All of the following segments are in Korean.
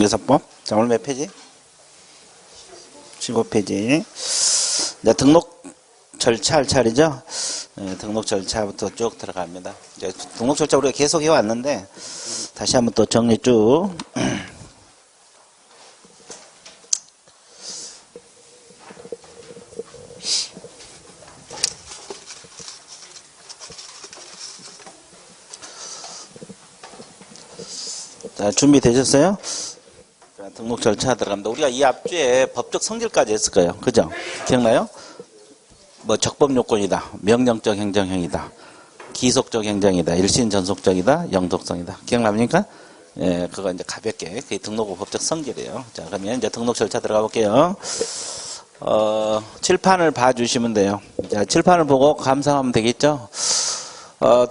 중개사법. 자, 오늘 몇 페이지? 15페이지. 이제 등록 절차 할 차례죠. 등록 절차부터 쭉 들어갑니다. 이제 등록 절차 우리가 계속 해왔는데 다시 한번 또 정리 쭉. 자, 준비되셨어요? 자, 등록 절차 들어갑니다. 우리가 이 앞주에 법적 성질까지 했을 거예요. 그죠? 기억나요? 뭐 적법 요건이다, 명령적 행정형이다, 기속적 행정이다, 일신 전속적이다, 영속성이다. 기억납니까? 예, 그거 이제 가볍게 그게 등록부 법적 성질이에요. 자, 그러면 이제 등록 절차 들어가 볼게요. 칠판을 봐주시면 돼요. 자, 칠판을 보고 감상하면 되겠죠?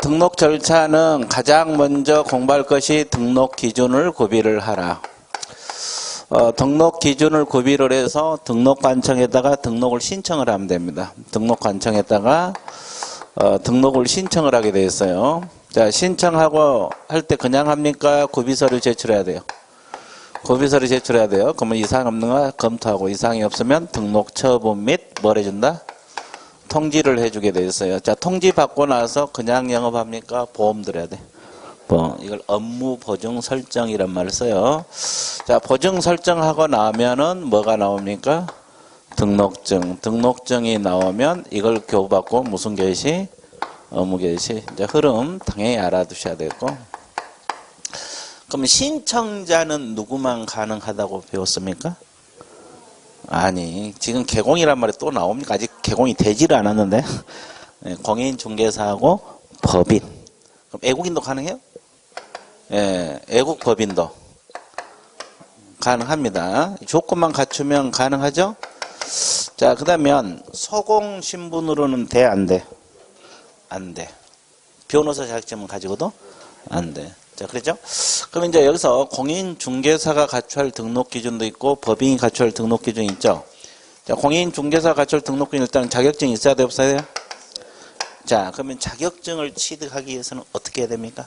등록 절차는 가장 먼저 공부할 것이 등록 기준을 구비를 하라. 등록 기준을 구비를 해서 등록관청에다가 등록을 신청을 하면 됩니다. 등록관청에다가 등록을 신청을 하게 되어 있어요. 자, 신청하고 할 때 그냥 합니까? 구비서류 제출해야 돼요. 구비서류 제출해야 돼요. 그러면 이상 없는가 검토하고 이상이 없으면 등록 처분 및 뭘 해준다? 통지를 해주게 되어 있어요. 자, 통지 받고 나서 그냥 영업합니까? 보험 들어야 돼. 이걸 업무 보증 설정이란 말을 써요. 자, 보증 설정하고 나면은 뭐가 나옵니까? 등록증. 등록증이 나오면 이걸 교부받고 무슨 개시? 업무 개시. 이제 흐름 당연히 알아두셔야 되고. 그럼 신청자는 누구만 가능하다고 배웠습니까? 아니, 지금 개공이란 말이 또 나옵니까? 아직 개공이 되지를 않았는데. 공인중개사하고 법인. 그럼 애국인도 가능해요? 예, 애국 법인도 가능합니다. 조건만 갖추면 가능하죠? 자, 그 다음에 소공 신분으로는 돼, 안 돼? 안 돼. 변호사 자격증을 가지고도 안 돼. 자, 그렇죠? 그럼 이제 여기서 공인중개사가 갖춰야 할 등록 기준도 있고 법인이 갖춰야 할 등록 기준이 있죠. 자, 공인중개사 갖춰야 할 등록 기준 일단 자격증이 있어야 돼, 없어야 돼요? 자, 그러면 자격증을 취득하기 위해서는 어떻게 해야 됩니까?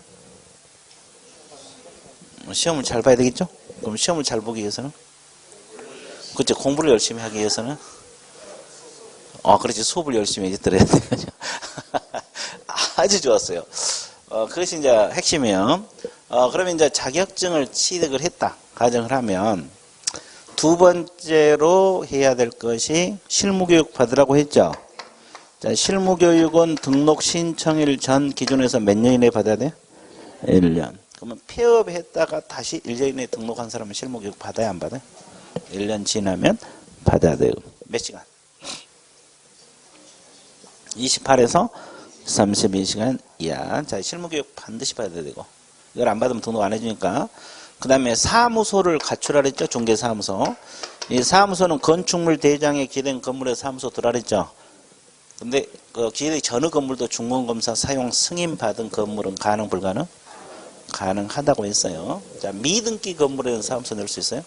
시험을 잘 봐야 되겠죠? 그럼 시험을 잘 보기 위해서는? 그렇죠. 공부를 열심히 하기 위해서는? 그렇지. 수업을 열심히 해야 돼. 아주 좋았어요. 그것이 이제 핵심이에요. 그러면 이제 자격증을 취득을 했다. 가정을 하면 두 번째로 해야 될 것이 실무교육 받으라고 했죠. 자, 실무교육은 등록 신청일 전 기준에서 몇 년 이내에 받아야 돼요? 1년. 그러면 폐업했다가 다시 1년 이내에 등록한 사람은 실무교육 받아야 안 받아요? 1년 지나면 받아야 돼요. 몇 시간? 28에서 32시간 이하. 자, 실무교육 반드시 받아야 되고. 이걸 안 받으면 등록 안 해주니까. 그 다음에 사무소를 갖추라 그랬죠? 중개사무소. 이 사무소는 건축물 대장에 기대된 건물에 사무소 들어라 그랬죠? 근데 그 기대 전의 건물도 중공검사 사용 승인 받은 건물은 가능, 불가능? 가능하다고 했어요. 자, 미등기 건물에는 사무소 낼 수 있어요?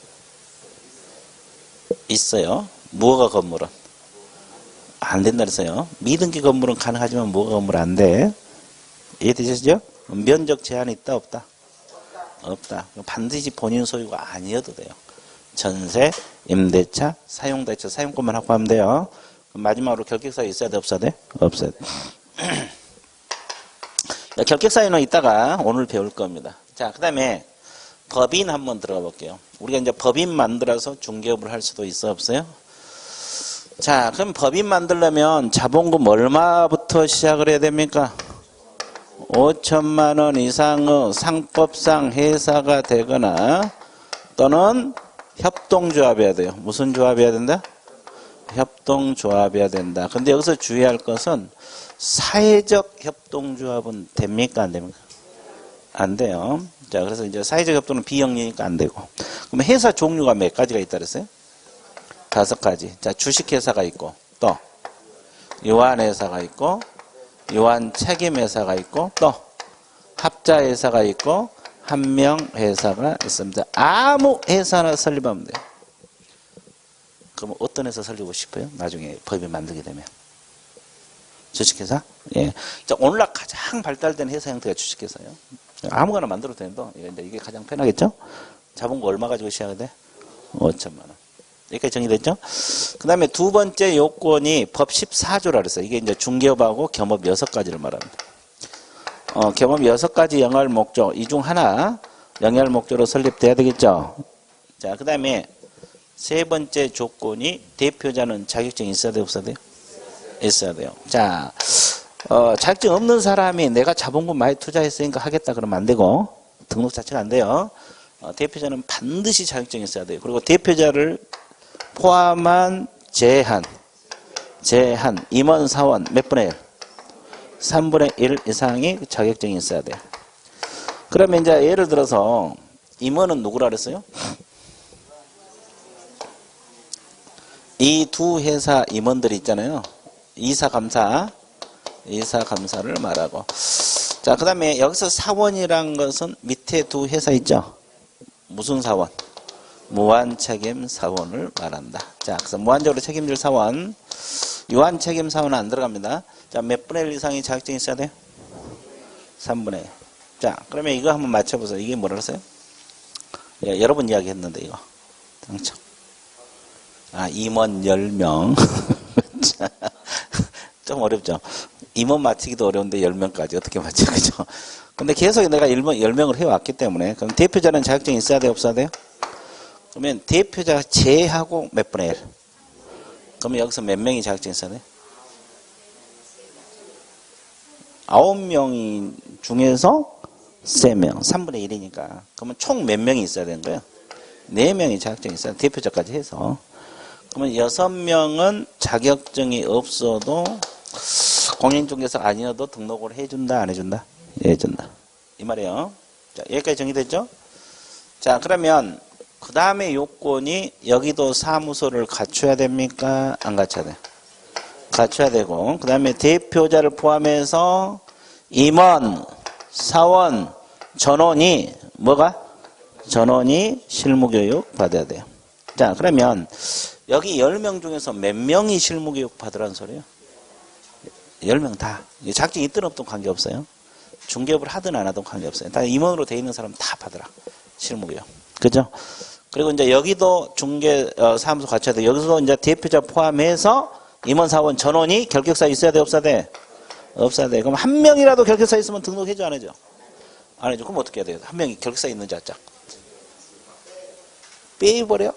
있어요. 무허가 건물은? 안 된다 그랬어요. 미등기 건물은 가능하지만 무허가 건물은 안 돼. 이해되시죠? 면적 제한이 있다, 없다? 없다. 반드시 본인 소유가 아니어도 돼요. 전세, 임대차, 사용대차, 사용권만 확보하면 돼요. 마지막으로 결격사유 있어야 돼, 없어야 돼? 없어야 돼. 결격사유는 이따가 오늘 배울 겁니다. 자, 그 다음에 법인 한번 들어가 볼게요. 우리가 이제 법인 만들어서 중개업을 할 수도 있어, 없어요? 자, 그럼 법인 만들려면 자본금 얼마부터 시작을 해야 됩니까? 5천만 원 이상의 상법상 회사가 되거나 또는 협동조합이어야 돼요. 무슨 조합이어야 된다? 협동조합이어야 된다. 근데 여기서 주의할 것은 사회적 협동조합은 됩니까? 안 됩니까? 안 돼요. 자, 그래서 이제 사회적 협동은 비영리니까 안 되고. 그럼 회사 종류가 몇 가지가 있다 그랬어요? 5가지. 자, 주식회사가 있고, 또, 요한회사가 있고, 요한 책임회사가 있고, 또, 합자회사가 있고, 한명회사가 있습니다. 아무 회사나 설립하면 돼요. 그럼 어떤 회사 설립하고 싶어요? 나중에 법인 만들게 되면. 주식회사? 예. 자, 오늘날 가장 발달된 회사 형태가 주식회사예요. 아무거나 만들어도 되는데, 이게 가장 편하겠죠? 자본 거 얼마 가지고 시작해야 돼? 5천만 원. 여기까지 정리됐죠? 그 다음에 두 번째 요건이 법 14조라 그랬어요. 이게 이제 중개업하고 겸업 6가지를 말합니다. 겸업 6가지 영할 목적, 이 중 하나 영할 목적으로 설립돼야 되겠죠? 자, 그 다음에 세 번째 조건이 대표자는 자격증이 있어야 돼요, 없어야 돼요? 있어야 돼요. 자, 자격증 없는 사람이 내가 자본금 많이 투자했으니까 하겠다 그러면 안 되고, 등록 자체가 안 돼요. 대표자는 반드시 자격증이 있어야 돼요. 그리고 대표자를 포함한 제한, 임원, 사원 몇 분의 1? 3분의 1 이상이 자격증이 있어야 돼요. 그러면 이제 예를 들어서 임원은 누구라 그랬어요? 이 두 회사 임원들이 있잖아요. 이사, 감사를 말하고. 자, 그 다음에 여기서 사원이란 것은 밑에 두 회사 있죠? 무슨 사원? 무한책임 사원을 말한다. 자, 그래서 무한적으로 책임질 사원, 유한책임 사원은 안 들어갑니다. 자, 몇 분의 1 이상이 자격증이 있어야 돼요? 3분의 1. 자, 그러면 이거 한번 맞춰보세요. 이게 뭐라 그랬어요? 예, 여러 번 이야기 했는데, 이거. 당첨. 임원 10명. 좀 어렵죠? 임원 맞히기도 어려운데 10명까지 어떻게 맞춰, 그죠? 근데 계속 내가 10명을 해왔기 때문에, 그럼 대표자는 자격증이 있어야 돼요? 없어야 돼요? 그러면 대표자 제하고 몇 분의 1? 그러면 여기서 몇 명이 자격증이 있어야 돼요? 9명 중에서 3명, 3분의 1이니까. 그러면 총 몇 명이 있어야 되는 거예요? 4명이 자격증이 있어야 돼요. 대표자까지 해서. 그러면 6명은 자격증이 없어도 공인중개사가 아니어도 등록을 해준다, 안 해준다? 해준다. 이 말이에요. 자, 여기까지 정리됐죠? 자, 그러면 그 다음에 요건이 여기도 사무소를 갖춰야 됩니까? 안 갖춰야 돼요? 갖춰야 되고, 그 다음에 대표자를 포함해서 임원, 사원, 전원이 뭐가? 전원이 실무교육 받아야 돼요. 자, 그러면 여기 10명 중에서 몇 명이 실무교육 받으라는 소리예요? 10명 다. 자격증 있든 없든 관계없어요. 중개업을 하든 안 하든 관계없어요. 다 임원으로 돼 있는 사람 다 받으라. 실무교육. 그죠? 그리고 이제 여기도 중개 사무소 갖춰야 돼. 여기서도 이제 대표자 포함해서 임원, 사원, 전원이 결격사 있어야 돼, 없어야 돼? 없어야 돼. 그럼 한 명이라도 결격사 있으면 등록해줘, 안 해줘? 안 해줘. 그럼 어떻게 해야 돼요? 한 명이 결격사 있는지 알자. 빼버려?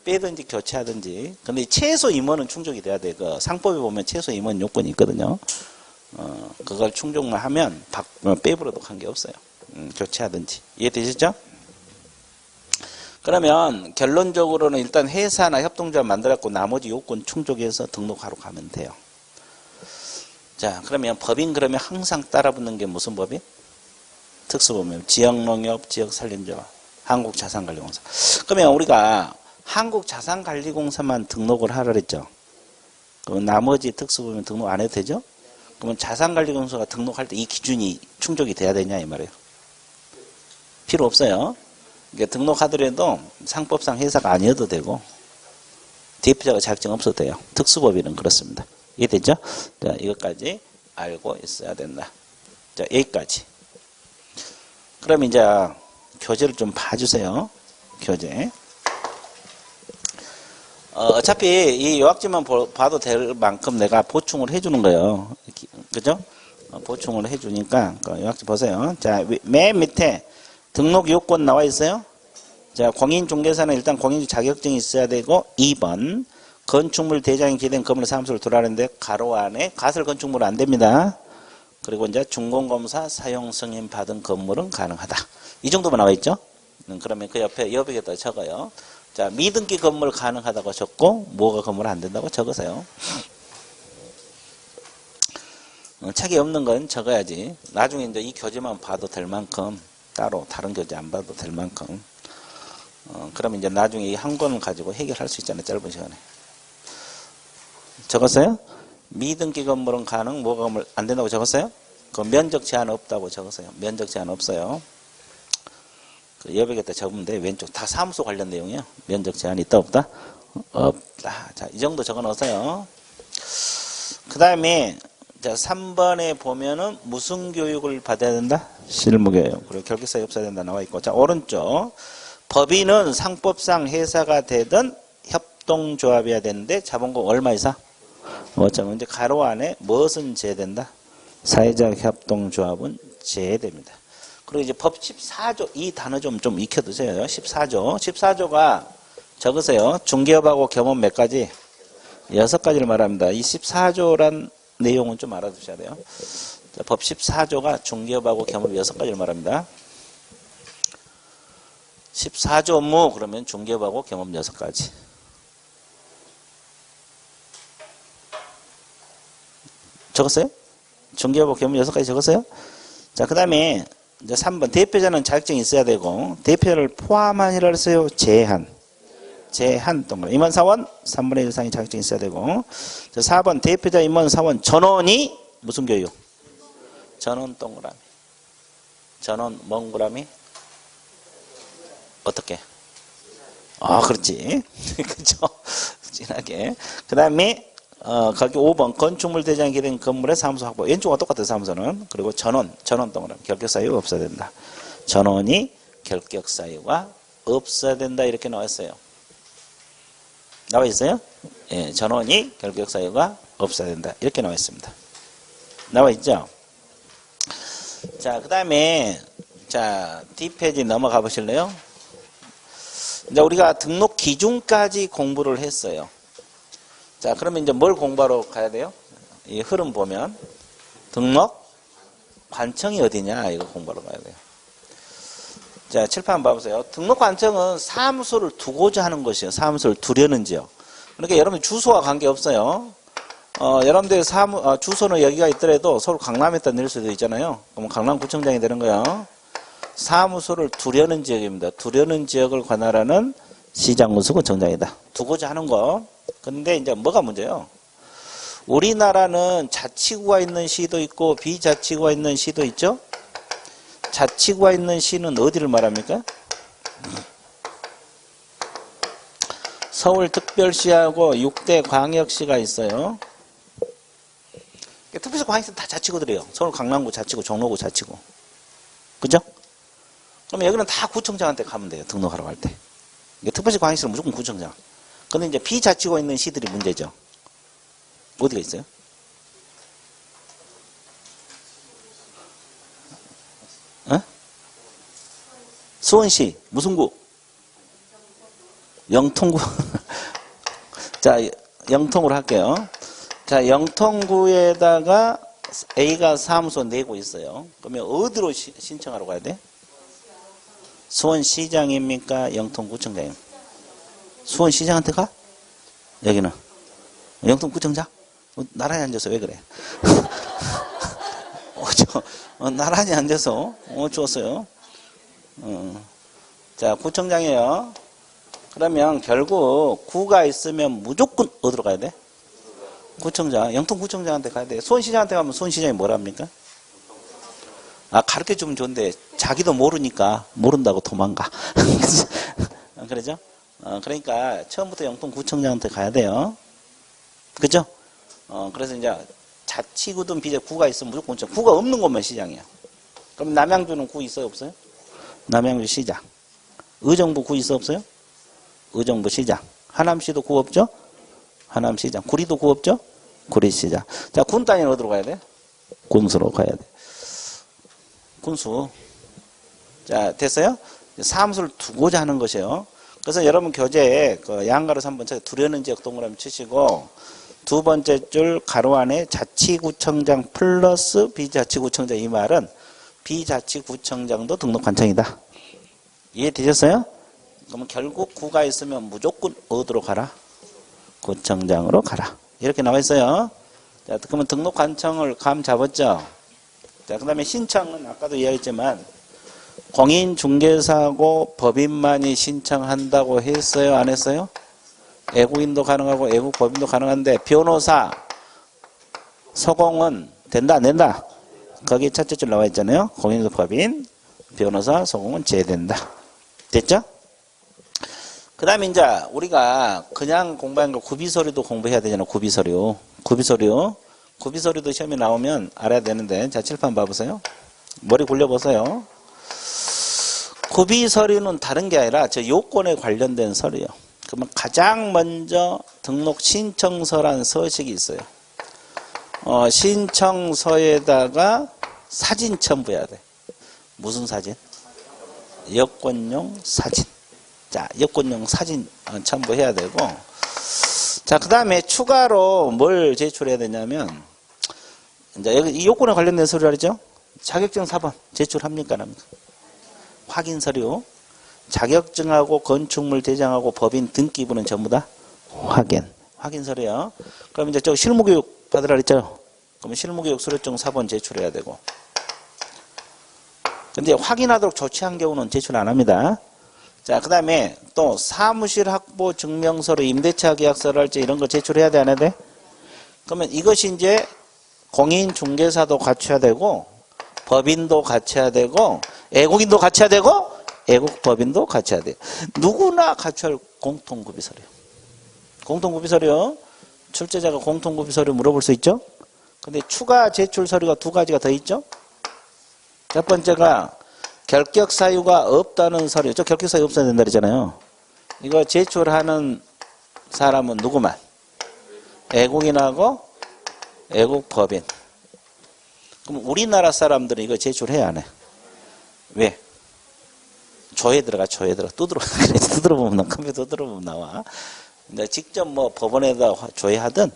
빼든지 교체하든지. 근데 최소 임원은 충족이 돼야 돼. 그 상법에 보면 최소 임원 요건이 있거든요. 그걸 충족만 하면 빼버려도 관계없어요. 교체하든지. 이해되시죠? 그러면 결론적으로는 일단 회사나 협동조합 만들었고 나머지 요건 충족해서 등록하러 가면 돼요. 자, 그러면 법인 그러면 항상 따라붙는 게 무슨 법인? 특수법인. 지역농협, 지역산림조합, 한국자산관리공사. 그러면 우리가 한국자산관리공사만 등록을 하라 그랬죠. 그럼 나머지 특수법인 등록 안 해도 되죠? 그러면 자산관리공사가 등록할 때 이 기준이 충족이 돼야 되냐 이 말이에요. 필요 없어요. 그러니까 등록하더라도 상법상 회사가 아니어도 되고 대표자가 자격증 없어도 돼요. 특수법인은 그렇습니다. 이해됐죠? 자, 이것까지 알고 있어야 된다. 자, 여기까지. 그럼 이제 교재를 좀 봐주세요. 교재. 어차피 이 요약지만 봐도 될 만큼 내가 보충을 해주는 거예요. 그죠? 보충을 해주니까 요약지 보세요. 자, 맨 밑에 등록 요건 나와 있어요. 자, 공인중개사는 일단 공인 자격증이 있어야 되고 2번 건축물 대장이 기된 건물 사무소를 들어가는데 가로 안에 가설 건축물은 안 됩니다. 그리고 이제 준공검사 사용 승인 받은 건물은 가능하다. 이 정도만 나와 있죠. 그러면 그 옆에 여백에다 적어요. 자, 미등기 건물 가능하다고 적고 뭐가 건물 안 된다고 적으세요. 책이 없는 건 적어야지. 나중에 이제 이 교재만 봐도 될 만큼 따로 다른 교재 안 봐도 될 만큼 그러면 이제 나중에 이 한 권을 가지고 해결할 수 있잖아요. 짧은 시간에. 적었어요? 미등기 건물은 가능, 뭐가 건물 안 된다고 적었어요? 그 면적 제한 없다고 적었어요. 면적 제한 없어요. 그 여백에다 적으면 돼. 왼쪽 다 사무소 관련 내용이에요. 면적 제한이 있다 없다? 없다. 자, 이 정도 적어 놓으세요. 그 다음에 자, 3번에 보면은 무슨 교육을 받아야 된다? 실무교육. 그리고 결격사유 없어야 된다 나와 있고. 자, 오른쪽. 법인은 상법상 회사가 되든 협동조합이어야 되는데 자본금 얼마 이상? 5점. 이제 가로 안에 무엇은 제외된다? 사회적 협동조합은 제외됩니다. 그리고 이제 법 14조, 이 단어 좀 익혀두세요. 14조. 14조가 적으세요. 중개업하고 겸업 몇 가지? 6가지를 말합니다. 이 14조란 내용은 좀 알아두셔야 돼요. 자, 법 14조가 중개업하고 겸업 6가지를 말합니다. 14조 업무 그러면 중개업하고 겸업 6가지. 적었어요? 중개업하고 겸업 6가지 적었어요? 자, 그 다음에 이제 3번 대표자는 자격증이 있어야 되고 대표를 포함한이라 했어요. 제한 동그라미. 임원사원 3분의 1 이상의 자격증이 있어야 되고. 자, 4번 대표자 임원사원 전원이 무슨 교육? 전원 동그라미. 전원 멍구라미. 어떻게? 아, 그렇지. 그죠? 진하게. 그 다음에 거기 5번 건축물 대장이 기된 건물의 사무소 확보. 왼쪽과 똑같아요. 사무소는. 그리고 전원 동그라미. 결격사유가 없어야 된다. 전원이 결격사유가 없어야 된다. 이렇게 나왔어요. 나와 있어요? 예, 전원이 결격사유가 없어야 된다. 이렇게 나와 있습니다. 나와 있죠? 자, 그 다음에, 자, 뒷페이지 넘어가 보실래요? 이제 우리가 등록 기준까지 공부를 했어요. 자, 그러면 이제 뭘 공부하러 가야 돼요? 이 흐름 보면, 등록 관청이 어디냐? 이거 공부하러 가야 돼요. 자, 칠판 한번 봐보세요. 등록 관청은 사무소를 두고자 하는 것이에요. 사무소를 두려는 지역. 그러니까 여러분 주소와 관계없어요. 여러분들 주소는 여기가 있더라도 서울 강남에다 낼 수도 있잖아요. 그러면 강남구청장이 되는 거예요. 사무소를 두려는 지역입니다. 두려는 지역을 관할하는 시장군수구청장이다. 두고자 하는 거. 근데 이제 뭐가 문제예요? 우리나라는 자치구가 있는 시도 있고 비자치구가 있는 시도 있죠? 자치구가 있는 시는 어디를 말합니까? 서울특별시하고 6대 광역시가 있어요. 특별시 광역시 다 자치구들이에요. 서울 강남구 자치구, 종로구 자치구. 그죠? 그럼 여기는 다 구청장한테 가면 돼요. 등록하러 갈 때. 특별시 광역시는 무조건 구청장. 근데 이제 비자치구가 있는 시들이 문제죠. 어디가 있어요? 수원시 무슨 구? 영통구. 자, 영통으로 할게요. 자, 영통구에다가 A가 사무소 내고 있어요. 그러면 어디로 신청하러 가야 돼? 수원시장입니까? 영통구청장입니까? 수원시장한테 가? 여기는 영통구청장? 나란히 앉아서 왜 그래? 나란히 앉아서 좋았어요. 자, 구청장이에요. 그러면 결국 구가 있으면 무조건 어디로 가야 돼? 구청장, 영통구청장한테 가야 돼. 수원시장한테 가면 수원시장이 뭐랍니까? 아, 가르쳐주면 좋은데 자기도 모르니까 모른다고 도망가. 그러죠? 그러니까 처음부터 영통구청장한테 가야 돼요. 그죠? 그래서 이제 자치구든 비자구가 있으면 무조건 구청. 구가 없는 곳만 시장이야. 그럼 남양주는 구 있어요? 없어요? 남양주 시장. 의정부 구 있어? 없어요? 의정부 시장. 하남시도 구 없죠? 하남시장. 구리도 구 없죠? 구리시장. 자, 군 단위는 어디로 가야 돼? 군수로 가야 돼. 군수. 자, 됐어요? 사무소를 두고자 하는 것이에요. 그래서 여러분 교재에 양가로서 한번 두려는 지역 동그라미 치시고 두 번째 줄 가로 안에 자치구청장 플러스 비자치구청장 이 말은 비자치구청장도 등록 관청이다. 이해되셨어요? 그러면 결국 구가 있으면 무조건 어디로 가라? 구청장으로 가라. 이렇게 나와 있어요. 자, 그러면 등록 관청을 감 잡았죠? 자, 그 다음에 신청은 아까도 이야기했지만 공인중개사하고 법인만이 신청한다고 했어요? 안 했어요? 애국인도 가능하고 애국법인도 가능한데 변호사, 서공은 된다 안 된다? 거기 첫째 줄 나와 있잖아요. 공인중개사 법인, 변호사, 서공은 제외된다. 됐죠? 그 다음에 이제 우리가 그냥 공부한 거 구비서류도 공부해야 되잖아요. 구비서류. 구비서류도 시험에 나오면 알아야 되는데, 자, 칠판 봐보세요. 머리 굴려보세요. 구비서류는 다른 게 아니라 저 요건에 관련된 서류요. 그러면 가장 먼저 등록 신청서란 서식이 있어요. 신청서에다가 사진 첨부해야 돼. 무슨 사진? 여권용 사진. 자, 여권용 사진 첨부해야 되고, 자, 그 다음에 추가로 뭘 제출해야 되냐면, 이제 여기 이 요건에 관련된 서류라 그러죠? 자격증 4번 제출합니까? 안 합니까? 확인 서류. 자격증하고 건축물 대장하고 법인 등기부는 전부 다 확인 서류요. 그럼 이제 저 실무교육 받으라 그랬죠? 그러면 실무교육 수료증 4번 제출해야 되고. 근데 확인하도록 조치한 경우는 제출 안 합니다. 자, 그 다음에 또 사무실 확보 증명서로 임대차 계약서를 할지 이런 거 제출해야 돼, 안 해야 돼? 그러면 이것이 이제 공인중개사도 갖춰야 되고, 법인도 갖춰야 되고, 애국인도 갖춰야 되고, 애국법인도 갖춰야 돼요. 누구나 갖춰야 할 공통구비서류. 공통구비서류. 출제자가 공통구비서류 물어볼 수 있죠? 근데 추가 제출 서류가 두 가지가 더 있죠? 첫 번째가 결격 사유가 없다는 서류. 저 결격 사유 없어야 된다 그러잖아요. 이거 제출하는 사람은 누구만? 애국인하고 애국법인. 그럼 우리나라 사람들은 이거 제출해야 안 해? 왜? 조에 들어가. 두드려 보면 컴퓨터 두드려 보면 나와. 근데 직접 뭐 법원에다 조회하든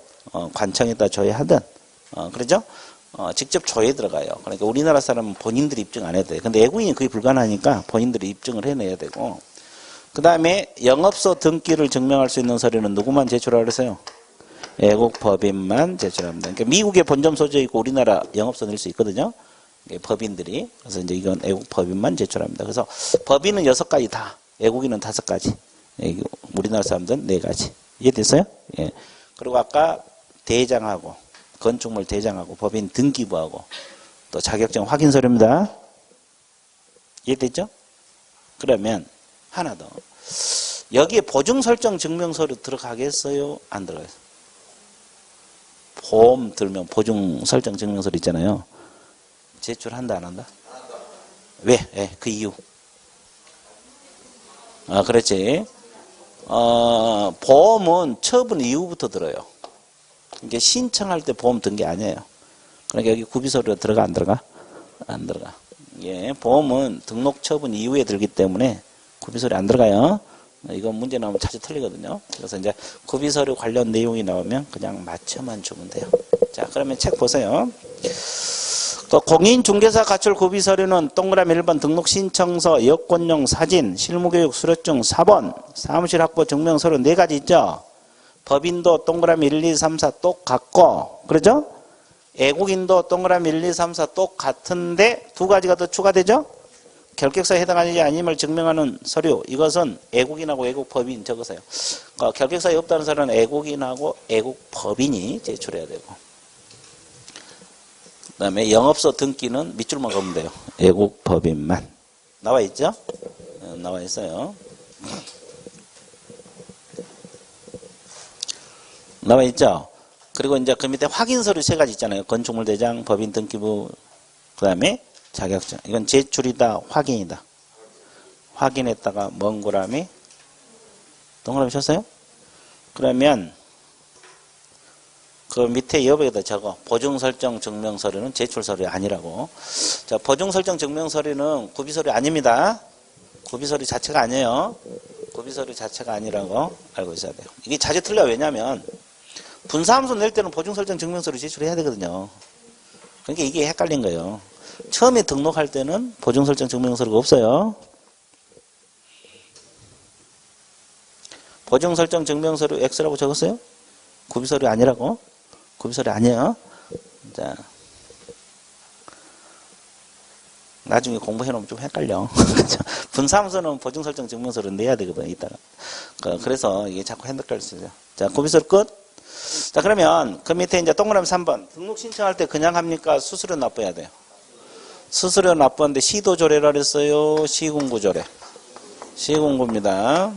관청에다 조회하든 그러죠? 직접 조회에 들어가요. 그러니까 우리나라 사람은 본인들이 입증 안 해도 돼요. 근데 애국인이 그게 불가능하니까 본인들이 입증을 해내야 되고, 그 다음에 영업소 등기를 증명할 수 있는 서류는 누구만 제출하라 그랬어요? 애국법인만 제출합니다. 그러니까 미국에 본점 소재 있고 우리나라 영업소 낼 수 있거든요. 법인들이. 그래서 이제 이건 애국법인만 제출합니다. 그래서 법인은 6가지 다, 애국인은 5가지, 우리나라 사람들은 4가지. 이해됐어요? 예. 그리고 아까 대장하고 건축물 대장하고 법인 등기부하고 또 자격증 확인 서류입니다. 이해됐죠? 그러면 하나 더. 여기에 보증 설정 증명 서류 들어가겠어요? 안 들어가겠어요? 보험 들면 보증 설정 증명 서류 있잖아요. 제출한다 안 한다? 왜? 그 이유. 그렇지. 보험은 처분 이후부터 들어요. 이게 신청할 때 보험 든 게 아니에요. 그러니까 여기 구비서류가 들어가 안 들어가? 안 들어가. 예, 보험은 등록 처분 이후에 들기 때문에 구비서류 안 들어가요. 이건 문제 나오면 자주 틀리거든요. 그래서 이제 구비서류 관련 내용이 나오면 그냥 맞춰만 주면 돼요. 자, 그러면 책 보세요. 또 공인중개사 가출 구비서류는 동그라미 1번 등록신청서, 여권용 사진, 실무교육 수료증 4번, 사무실 확보 증명서류 4가지 있죠. 법인도 동그라미 1, 2, 3, 4 똑같고, 그러죠? 애국인도 동그라미 1, 2, 3, 4 똑같은데 2가지가 더 추가되죠? 결격사에 해당하는지 아님을 증명하는 서류. 이것은 애국인하고 애국법인 적으세요. 결격사에 없다는 서류는 애국인하고 애국법인이 제출해야 되고, 그 다음에 영업소 등기는 밑줄만 그으면 돼요. 애국법인만. 나와 있죠? 나와 있어요. 나와 있죠? 그리고 이제 그 밑에 확인 서류 3가지 있잖아요. 건축물 대장, 법인 등기부, 그 다음에 자격증. 이건 제출이다, 확인이다. 확인했다가 멍구라미, 동그라미 쳤어요? 그러면 그 밑에 여기에다 적어. 보증설정 증명서류는 제출서류 아니라고. 자, 보증설정 증명서류는 구비서류 아닙니다. 구비서류 자체가 아니에요. 구비서류 자체가 아니라고 알고 있어야 돼요. 이게 자주 틀려요. 왜냐하면 분사함수 낼 때는 보증설정 증명서류 제출해야 되거든요. 그러니까 이게 헷갈린 거예요. 처음에 등록할 때는 보증설정 증명서류가 없어요. 보증설정 증명서류 X라고 적었어요? 구비서류 아니라고? 구비서류 아니에요. 자, 나중에 공부해놓으면 좀 헷갈려. 분사함수는 보증설정 증명서류 내야 되거든, 이따가. 그래서 이게 자꾸 헷갈릴 수 있어요. 자, 구비서류 끝. 자, 그러면 그 밑에 이제 동그라미 3번. 등록 신청할 때 그냥 합니까? 수수료 납부해야 돼요. 수수료 납부하는데 시도조례라 그랬어요? 시군구조례? 시군구입니다.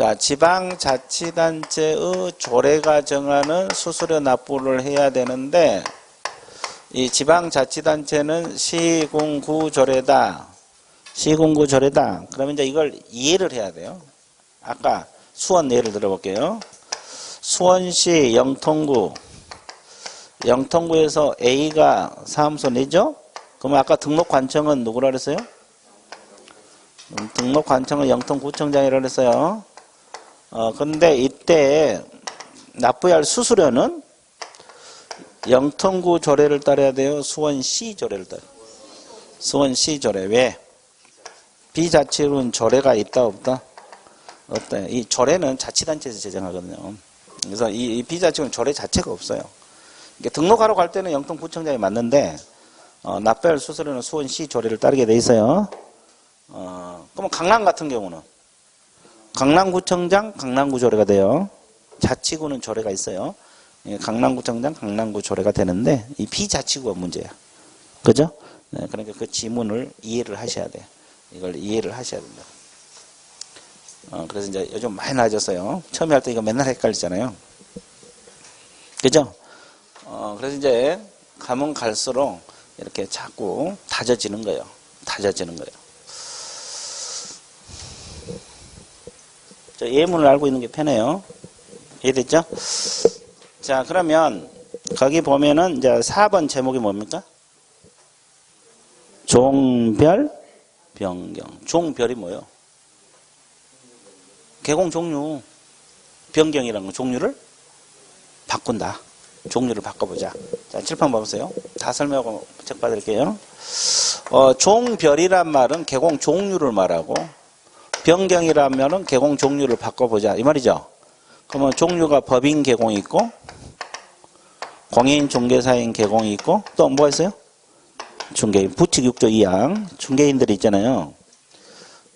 자, 지방자치단체의 조례가 정하는 수수료 납부를 해야 되는데 이 지방자치단체는 시군구조례다. 시군구조례다. 그러면 이제 이걸 이해를 해야 돼요. 아까 수원 예를 들어볼게요. 수원시 영통구에서 A가 사무소 내죠? 그러면 아까 등록관청은 누구라 그랬어요? 등록관청은 영통구청장이라 그랬어요. 근데 이때 납부해야 할 수수료는 영통구 조례를 따라야 돼요? 수원시 조례를 따라야 돼요? 수원시 조례. 왜? 비자치로는 조례가 있다 없다? 없다. 이 조례는 자치단체에서 제정하거든요. 그래서 이 비자치로는 조례 자체가 없어요. 등록하러 갈 때는 영통구청장이 맞는데 납부할 수수료는 수원시 조례를 따르게 돼 있어요. 그러면 강남 같은 경우는 강남구청장, 강남구 조례가 돼요. 자치구는 조례가 있어요. 강남구청장, 강남구 조례가 되는데 이 비자치구가 문제야. 그죠? 네, 그러니까 그 지문을 이해를 하셔야 돼요. 이걸 이해를 하셔야 된다. 그래서 이제 요즘 많이 나아졌어요. 처음에 할 때 이거 맨날 헷갈리잖아요. 그죠? 그래서 이제 가면 갈수록 이렇게 자꾸 다져지는 거예요. 다져지는 거예요. 예문을 알고 있는 게 편해요. 이해됐죠? 자, 그러면 거기 보면은 이제 4번 제목이 뭡니까? 종별 변경. 종별이 뭐예요? 개공 종류. 변경이라는 건 종류를 바꾼다. 종류를 바꿔보자. 자, 칠판 봐보세요. 다 설명하고 책 받을게요. 종별이란 말은 개공 종류를 말하고 변경이라면은 개공 종류를 바꿔보자. 이 말이죠. 그러면 종류가 법인 개공이 있고 공인 중개사인 개공이 있고 또 뭐가 있어요? 중개인. 부칙 6조 2항. 중개인들이 있잖아요.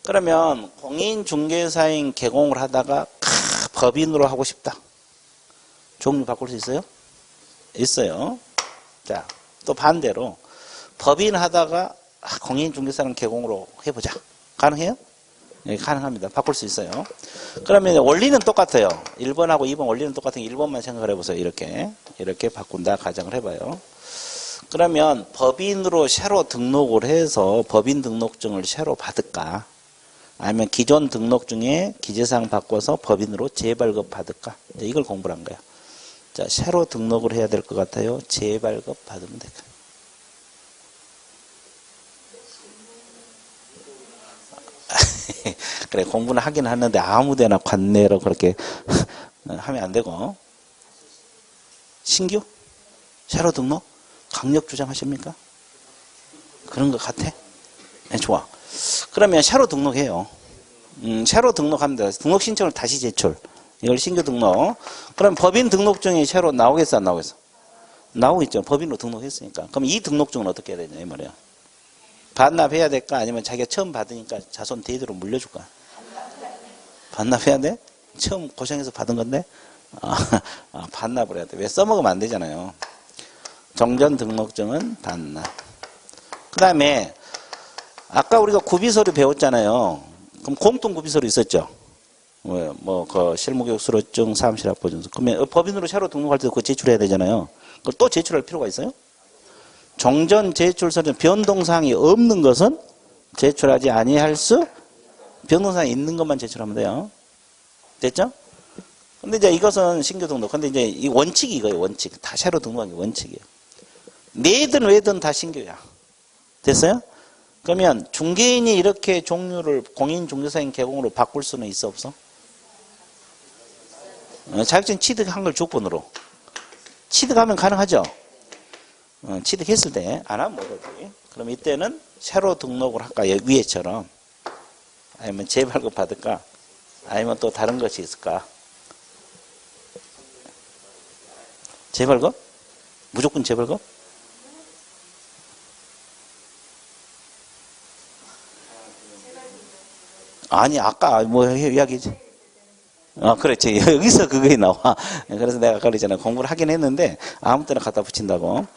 그러면 공인 중개사인 개공을 하다가 법인으로 하고 싶다. 종류 바꿀 수 있어요? 있어요. 자, 또 반대로 법인 하다가 공인 중개사는 개공으로 해보자. 가능해요? 네, 가능합니다. 바꿀 수 있어요. 그러면 원리는 똑같아요. 1번하고 2번 원리는 똑같은 1번만 생각을 해보세요. 이렇게 바꾼다 가정을 해봐요. 그러면 법인으로 새로 등록을 해서 법인 등록증을 새로 받을까? 아니면 기존 등록 중에 기재사항 바꿔서 법인으로 재발급 받을까? 이걸 공부를 한 거예요. 자, 새로 등록을 해야 될 것 같아요. 재발급 받으면 될까요? 그래, 공부는 하긴 하는데 아무데나 관내로 그렇게 하면 안 되고. 신규? 새로 등록? 강력 주장하십니까? 그런 것 같아? 네, 좋아. 그러면 새로 등록해요. 새로 등록합니다. 등록 신청을 다시 제출. 이걸 신규 등록. 그럼 법인 등록증이 새로 나오겠어, 안 나오겠어? 나오겠죠. 법인으로 등록했으니까. 그럼 이 등록증은 어떻게 해야 되냐, 이 말이야. 반납해야 될까? 아니면 자기가 처음 받으니까 자손 대대로 물려줄까? 반납해야 돼? 처음 고생해서 받은 건데? 반납을 해야 돼. 왜 써먹으면 안 되잖아요. 정전 등록증은 반납. 그 다음에 아까 우리가 구비서류 배웠잖아요. 그럼 공통 구비서류 있었죠? 그 실무교육 수료증, 사무실 앞보증서. 그러면 법인으로 새로 등록할 때 그거 제출해야 되잖아요. 그걸 또 제출할 필요가 있어요? 종전 제출서는 변동사항이 없는 것은 제출하지 아니할 수, 변동사항이 있는 것만 제출하면 돼요. 됐죠? 근데 이제 이것은 신규 등록. 근데 이제 이 원칙이 이거예요, 원칙. 다 새로 등록한 게 원칙이에요. 내든 왜든 다 신규야. 됐어요? 그러면 중개인이 이렇게 종류를 공인중개사인 개공으로 바꿀 수는 있어, 없어? 자격증 취득한 걸 조건으로. 취득하면 가능하죠? 취득했을 때 안 하면 모르지. 그럼 이때는 새로 등록을 할까? 위에처럼. 아니면 재발급 받을까? 아니면 또 다른 것이 있을까? 재발급? 무조건 재발급? 아니, 아까 뭐 이야기지? 그렇지. 여기서 그게 나와. 그래서 내가 아까 그랬잖아. 공부를 하긴 했는데 아무 때나 갖다 붙인다고.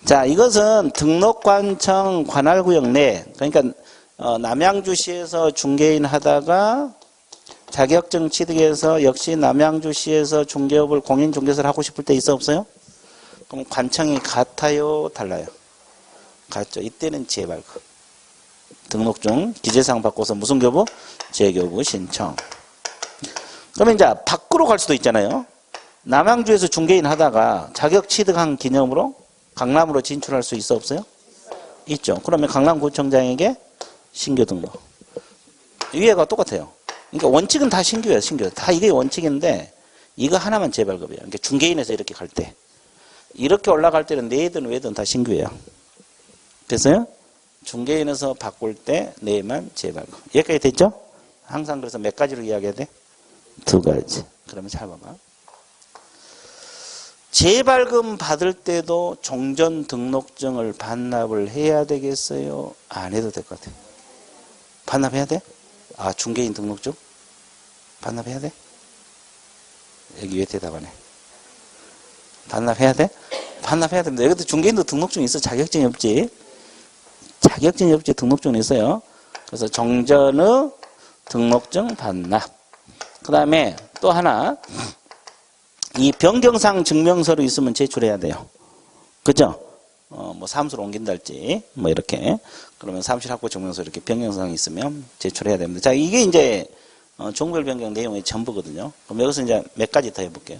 자, 이것은 등록관청 관할구역 내, 그러니까 남양주시에서 중개인 하다가 자격증 취득해서 역시 남양주시에서 중개업을 공인중개사를 하고 싶을 때 있어 없어요? 그럼 관청이 같아요? 달라요? 같죠. 이때는 재발급. 등록증 기재사항 바꿔서 무슨 교부? 재교부 신청. 그러면 이제 밖으로 갈 수도 있잖아요. 남양주에서 중개인 하다가 자격 취득한 기념으로 강남으로 진출할 수 있어 없어요? 있죠. 그러면 강남구청장에게 신규 등록. 위에가 똑같아요. 그러니까 원칙은 다 신규예요. 신규. 다 이게 원칙인데 이거 하나만 재발급이에요. 그러니까 중개인에서 이렇게 갈 때. 이렇게 올라갈 때는 내든 외든 다 신규예요. 됐어요? 중개인에서 바꿀 때 내만 재발급. 여기까지 됐죠? 항상 그래서 몇 가지로 이야기해야 돼? 2가지. 그러면 잘 봐봐. 재발급 받을 때도 종전 등록증을 반납을 해야 되겠어요? 안 해도 될 것 같아요. 반납해야 돼? 아, 중개인 등록증? 반납해야 돼? 여기 왜 대답하네? 반납해야 돼? 반납해야 됩니다. 여기도 중개인도 등록증이 있어. 자격증이 없지. 자격증이 없지. 등록증은 있어요. 그래서 종전의 등록증 반납. 그 다음에 또 하나. 이 변경사항 증명서로 있으면 제출해야 돼요. 그죠? 뭐 사무소로 옮긴다 할지, 뭐 이렇게. 그러면 사무실 확보 증명서 이렇게 변경사항이 있으면 제출해야 됩니다. 자, 이게 이제, 종별 변경 내용의 전부거든요. 그럼 여기서 이제 몇 가지 더 해볼게요.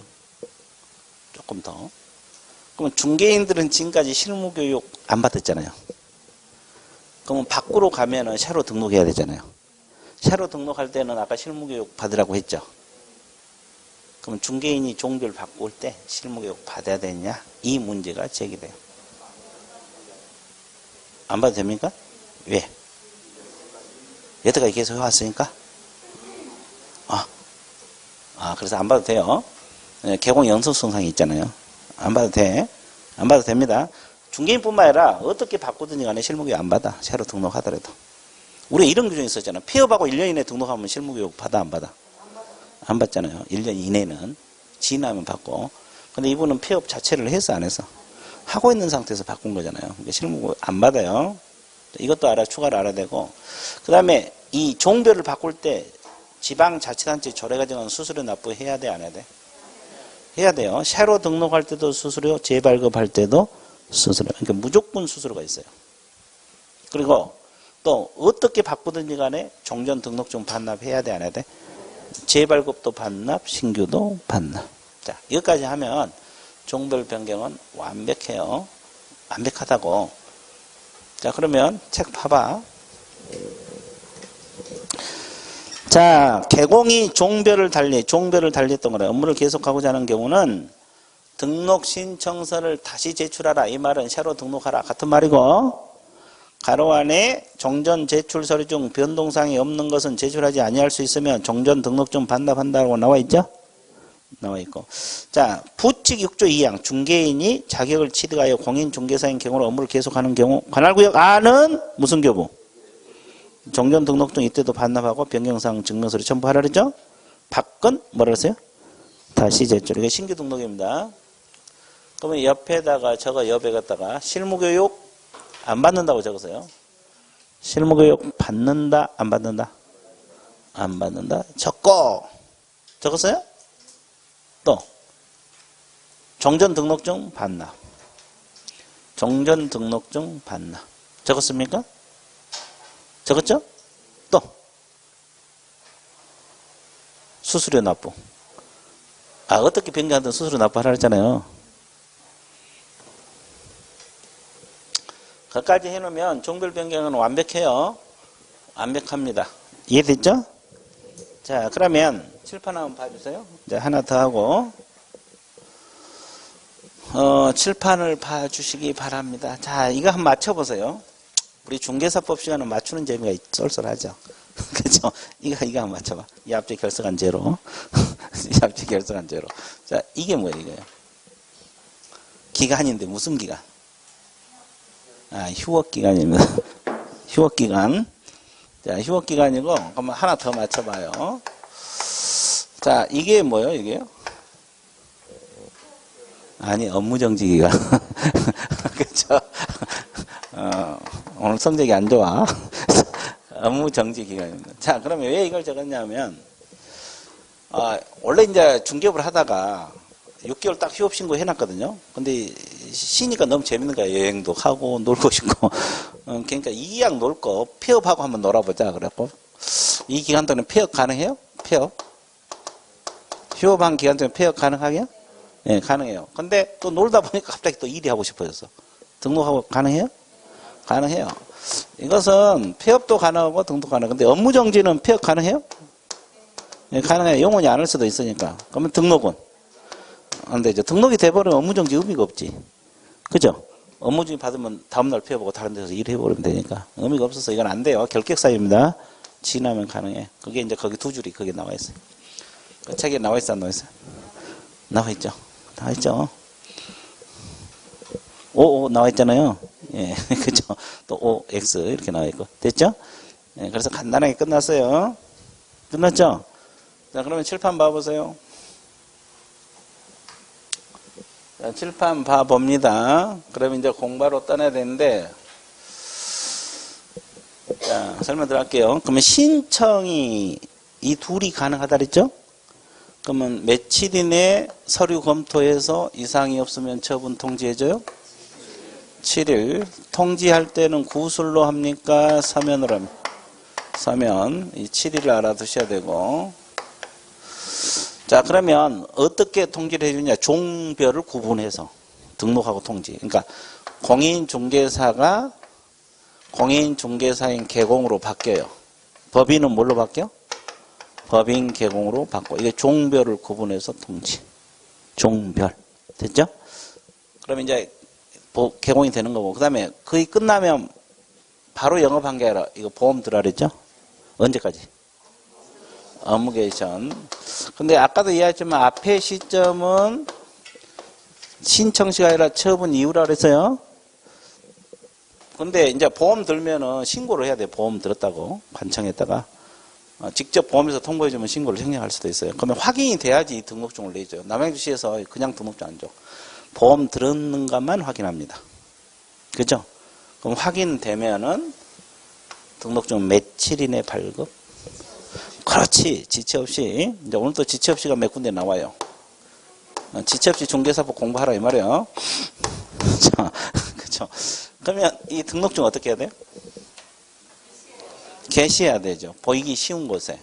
조금 더. 그러면 중개인들은 지금까지 실무교육 안 받았잖아요. 그러면 밖으로 가면은 샤로 등록해야 되잖아요. 샤로 등록할 때는 아까 실무교육 받으라고 했죠. 그럼 중개인이 종별 바꿀 때 실무교육 받아야 되냐? 이 문제가 제기돼요. 안 받아도 됩니까? 왜? 여태까지 계속 해왔으니까? 그래서 안 받아도 돼요. 개공 연속성상이 있잖아요. 안 받아도 돼. 안 받아도 됩니다. 중개인뿐만 아니라 어떻게 바꾸든지 간에 실무교육 안 받아. 새로 등록하더라도. 우리가 이런 규정이 있었잖아. 폐업하고 1년 이내에 등록하면 실무교육 받아 안 받아? 안 받잖아요. 1년 이내는. 지나면 받고. 근데 이분은 폐업 자체를 해서 안 해서. 하고 있는 상태에서 바꾼 거잖아요. 그러니까 실무교육 안 받아요. 이것도 추가로 알아야 되고. 그 다음에 이 종별을 바꿀 때 지방자치단체 조례가 정한 수수료 납부해야 돼, 안 해야 돼? 해야 돼요. 새로 등록할 때도 수수료, 재발급할 때도 수수료. 그러니까 무조건 수수료가 있어요. 그리고 또 어떻게 바꾸든지 간에 종전 등록증 반납해야 돼, 안 해야 돼? 재발급도 반납, 신규도 반납. 자, 이것까지 하면 종별 변경은 완벽해요. 완벽하다고. 자, 그러면 책 봐봐. 자, 개공이 종별을 달리했던 거래. 업무를 계속하고자 하는 경우는 등록 신청서를 다시 제출하라. 이 말은 새로 등록하라. 같은 말이고, 가로 안에 종전 제출 서류 중 변동사항이 없는 것은 제출하지 아니할 수 있으면 종전 등록증 반납한다고 나와 있죠? 나와 있고. 자, 부칙 6조 2항. 중개인이 자격을 취득하여 공인중개사인 경우로 업무를 계속하는 경우 관할구역 안은 무슨 교부? 종전 등록증 이때도 반납하고 변경사항 증명서를 첨부하라 그랬죠? 밖은 뭐라 그랬어요? 다시 제출. 이게 신규 등록입니다. 그러면 옆에다가 저거 옆에 갖다가 실무교육 안 받는다고 적으세요. 실무교육 받는다, 안 받는다? 안 받는다. 적고 적었어요? 또 종전 등록증 반납. 종전 등록증 반납. 적었습니까? 적었죠? 또 수수료 납부. 어떻게 변경하든 수수료 납부하라 했잖아요. 그까지 해놓으면 종별 변경은 완벽해요. 완벽합니다. 이해됐죠? 자, 그러면 칠판 한번 봐주세요. 이제 하나 더 하고 칠판을 봐주시기 바랍니다. 자, 이거 한번 맞춰보세요. 우리 중개사법 시간은 맞추는 재미가 쏠쏠하죠. 그죠? 이거 한번 맞춰봐. 이 앞뒤 결석한 제로. 이 앞뒤 결석한 제로. 자, 이게 뭐예요, 이거요? 기간인데 무슨 기간? 휴업기간입니다. 휴업기간. 자, 휴업기간이고, 그러면 하나 더 맞춰봐요. 자, 이게 뭐예요, 이게요? 아니, 업무정지기간. 그쵸? 오늘 성적이 안 좋아. 업무정지기간입니다. 자, 그러면 왜 이걸 적었냐면, 원래 이제 중개업을 하다가 6개월 딱 휴업 신고 해놨거든요. 근데 쉬니까 너무 재밌는 거야. 여행도 하고 놀고 싶고. 그러니까 이왕 놀 거 폐업하고 한번 놀아보자. 그래갖고 이 기간 동안 폐업 가능해요? 폐업? 휴업한 기간 동안 폐업 가능하게요? 예, 가능해요. 근데 또 놀다 보니까 갑자기 또 일이 하고 싶어졌어. 등록하고 가능해요? 가능해요. 이것은 폐업도 가능하고 등록도 가능해요. 근데 업무정지는 폐업 가능해요? 예, 가능해요. 영원히 안 할 수도 있으니까. 그러면 등록은? 근데 이제 등록이 돼버리면 업무정지 의미가 없지. 그죠? 업무정지 받으면 다음날 폐업하고 다른 데서 일해버리면 되니까. 의미가 없어서 이건 안 돼요. 결격사유입니다. 지나면 가능해. 그게 이제 거기 두 줄이 거기 나와 있어요. 그 책에 나와 있어, 안 나와 있어? 나와 있죠. 나와 있죠. 오 나와 있잖아요. 예, 그죠? 또 O, X 이렇게 나와 있고. 됐죠? 예, 그래서 간단하게 끝났어요. 끝났죠? 자, 그러면 칠판 봐보세요. 자, 칠판 봐봅니다. 그러면 이제 공부하러 떠나야 되는데, 자, 설명 들어갈게요. 그러면 신청이 이 둘이 가능하다 그랬죠? 그러면 며칠 이내 서류 검토해서 이상이 없으면 처분 통지해줘요? 7일. 통지할 때는 구술로 합니까? 사면으로 합니까? 사면. 이 7일을 알아두셔야 되고. 자, 그러면 어떻게 통지를 해주냐? 종별을 구분해서 등록하고 통지. 그러니까 공인중개사가 공인중개사인 개공으로 바뀌어요. 법인은 뭘로 바뀌어? 법인 개공으로 바꿔. 이게 종별을 구분해서 통지. 종별. 됐죠? 그러면 이제 개공이 되는 거고. 그 다음에 거의 끝나면 바로 영업한 게 아니라 이거 보험 들어라 그랬죠? 언제까지? 어무게이션. 근데 아까도 이야기했지만 앞에 시점은 신청시가 아니라 처분 이후라 그랬어요. 근데 이제 보험 들면은 신고를 해야 돼. 보험 들었다고. 관청에다가. 직접 보험에서 통보해주면 신고를 생략할 수도 있어요. 그러면 확인이 돼야지 등록증을 내줘요. 남양주시에서 그냥 등록증 안 줘. 보험 들었는가만 확인합니다. 그죠? 그럼 확인되면은 등록증 며칠 이내 발급? 그렇지. 지체 없이. 이제 오늘도 지체 없이가 몇 군데 나와요. 지체 없이 중개사법 공부하라 이 말이에요. 자, 그죠? 그러면 이 등록증 어떻게 해야 돼요? 게시해야 되죠. 보이기 쉬운 곳에.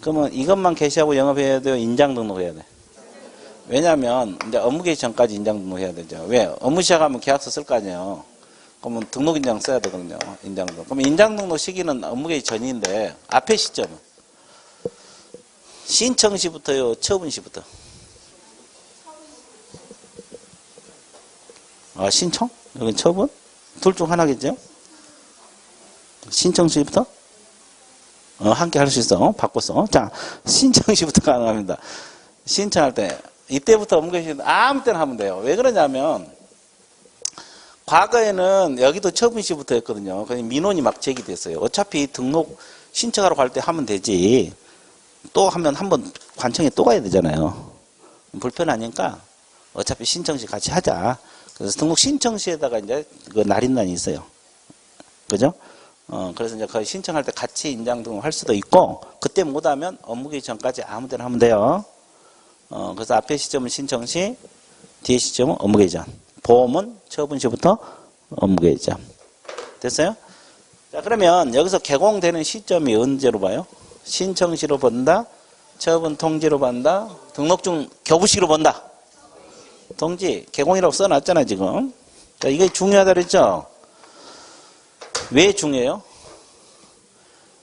그러면 이것만 게시하고 영업해야 돼요? 인장 등록해야 돼? 왜냐하면 이제 업무 개시 전까지 인장 등록해야 되죠. 왜? 업무 시작하면 계약서 쓸 거 아니에요. 그러면 등록 인장 써야 되거든요. 인장 등록. 그러면 인장 등록 시기는 업무 개시 전인데 앞에 시점은 신청 시부터요, 처분 시부터? 신청? 여기 처분? 둘 중 하나겠죠? 신청 시부터? 함께 할 수 있어. 바꿨어. 자, 신청 시부터 가능합니다. 신청할 때 이때부터 업무개시 아무 때나 하면 돼요. 왜 그러냐면 과거에는 여기도 처분 시부터 했거든요. 그냥 민원이 막 제기됐어요. 어차피 등록 신청하러 갈 때 하면 되지. 또 하면 한번 관청에 또 가야 되잖아요. 불편하니까 어차피 신청 시 같이 하자. 그래서 등록 신청 시에다가 이제 그 날인란이 있어요. 그죠? 그래서 이제 거의 신청할 때 같이 인장 등록할 수도 있고, 그때 못하면 업무개시 전까지 아무 데나 하면 돼요. 그래서 앞에 시점은 신청 시, 뒤에 시점은 업무개시 전. 보험은 처분 시부터 업무개시 전. 됐어요? 자, 그러면 여기서 개공되는 시점이 언제로 봐요? 신청 시로 본다, 처분 통지로 본다, 등록증 교부시로 본다. 통지, 개공이라고 써놨잖아, 지금. 자, 이게 중요하다 그랬죠? 왜 중요해요?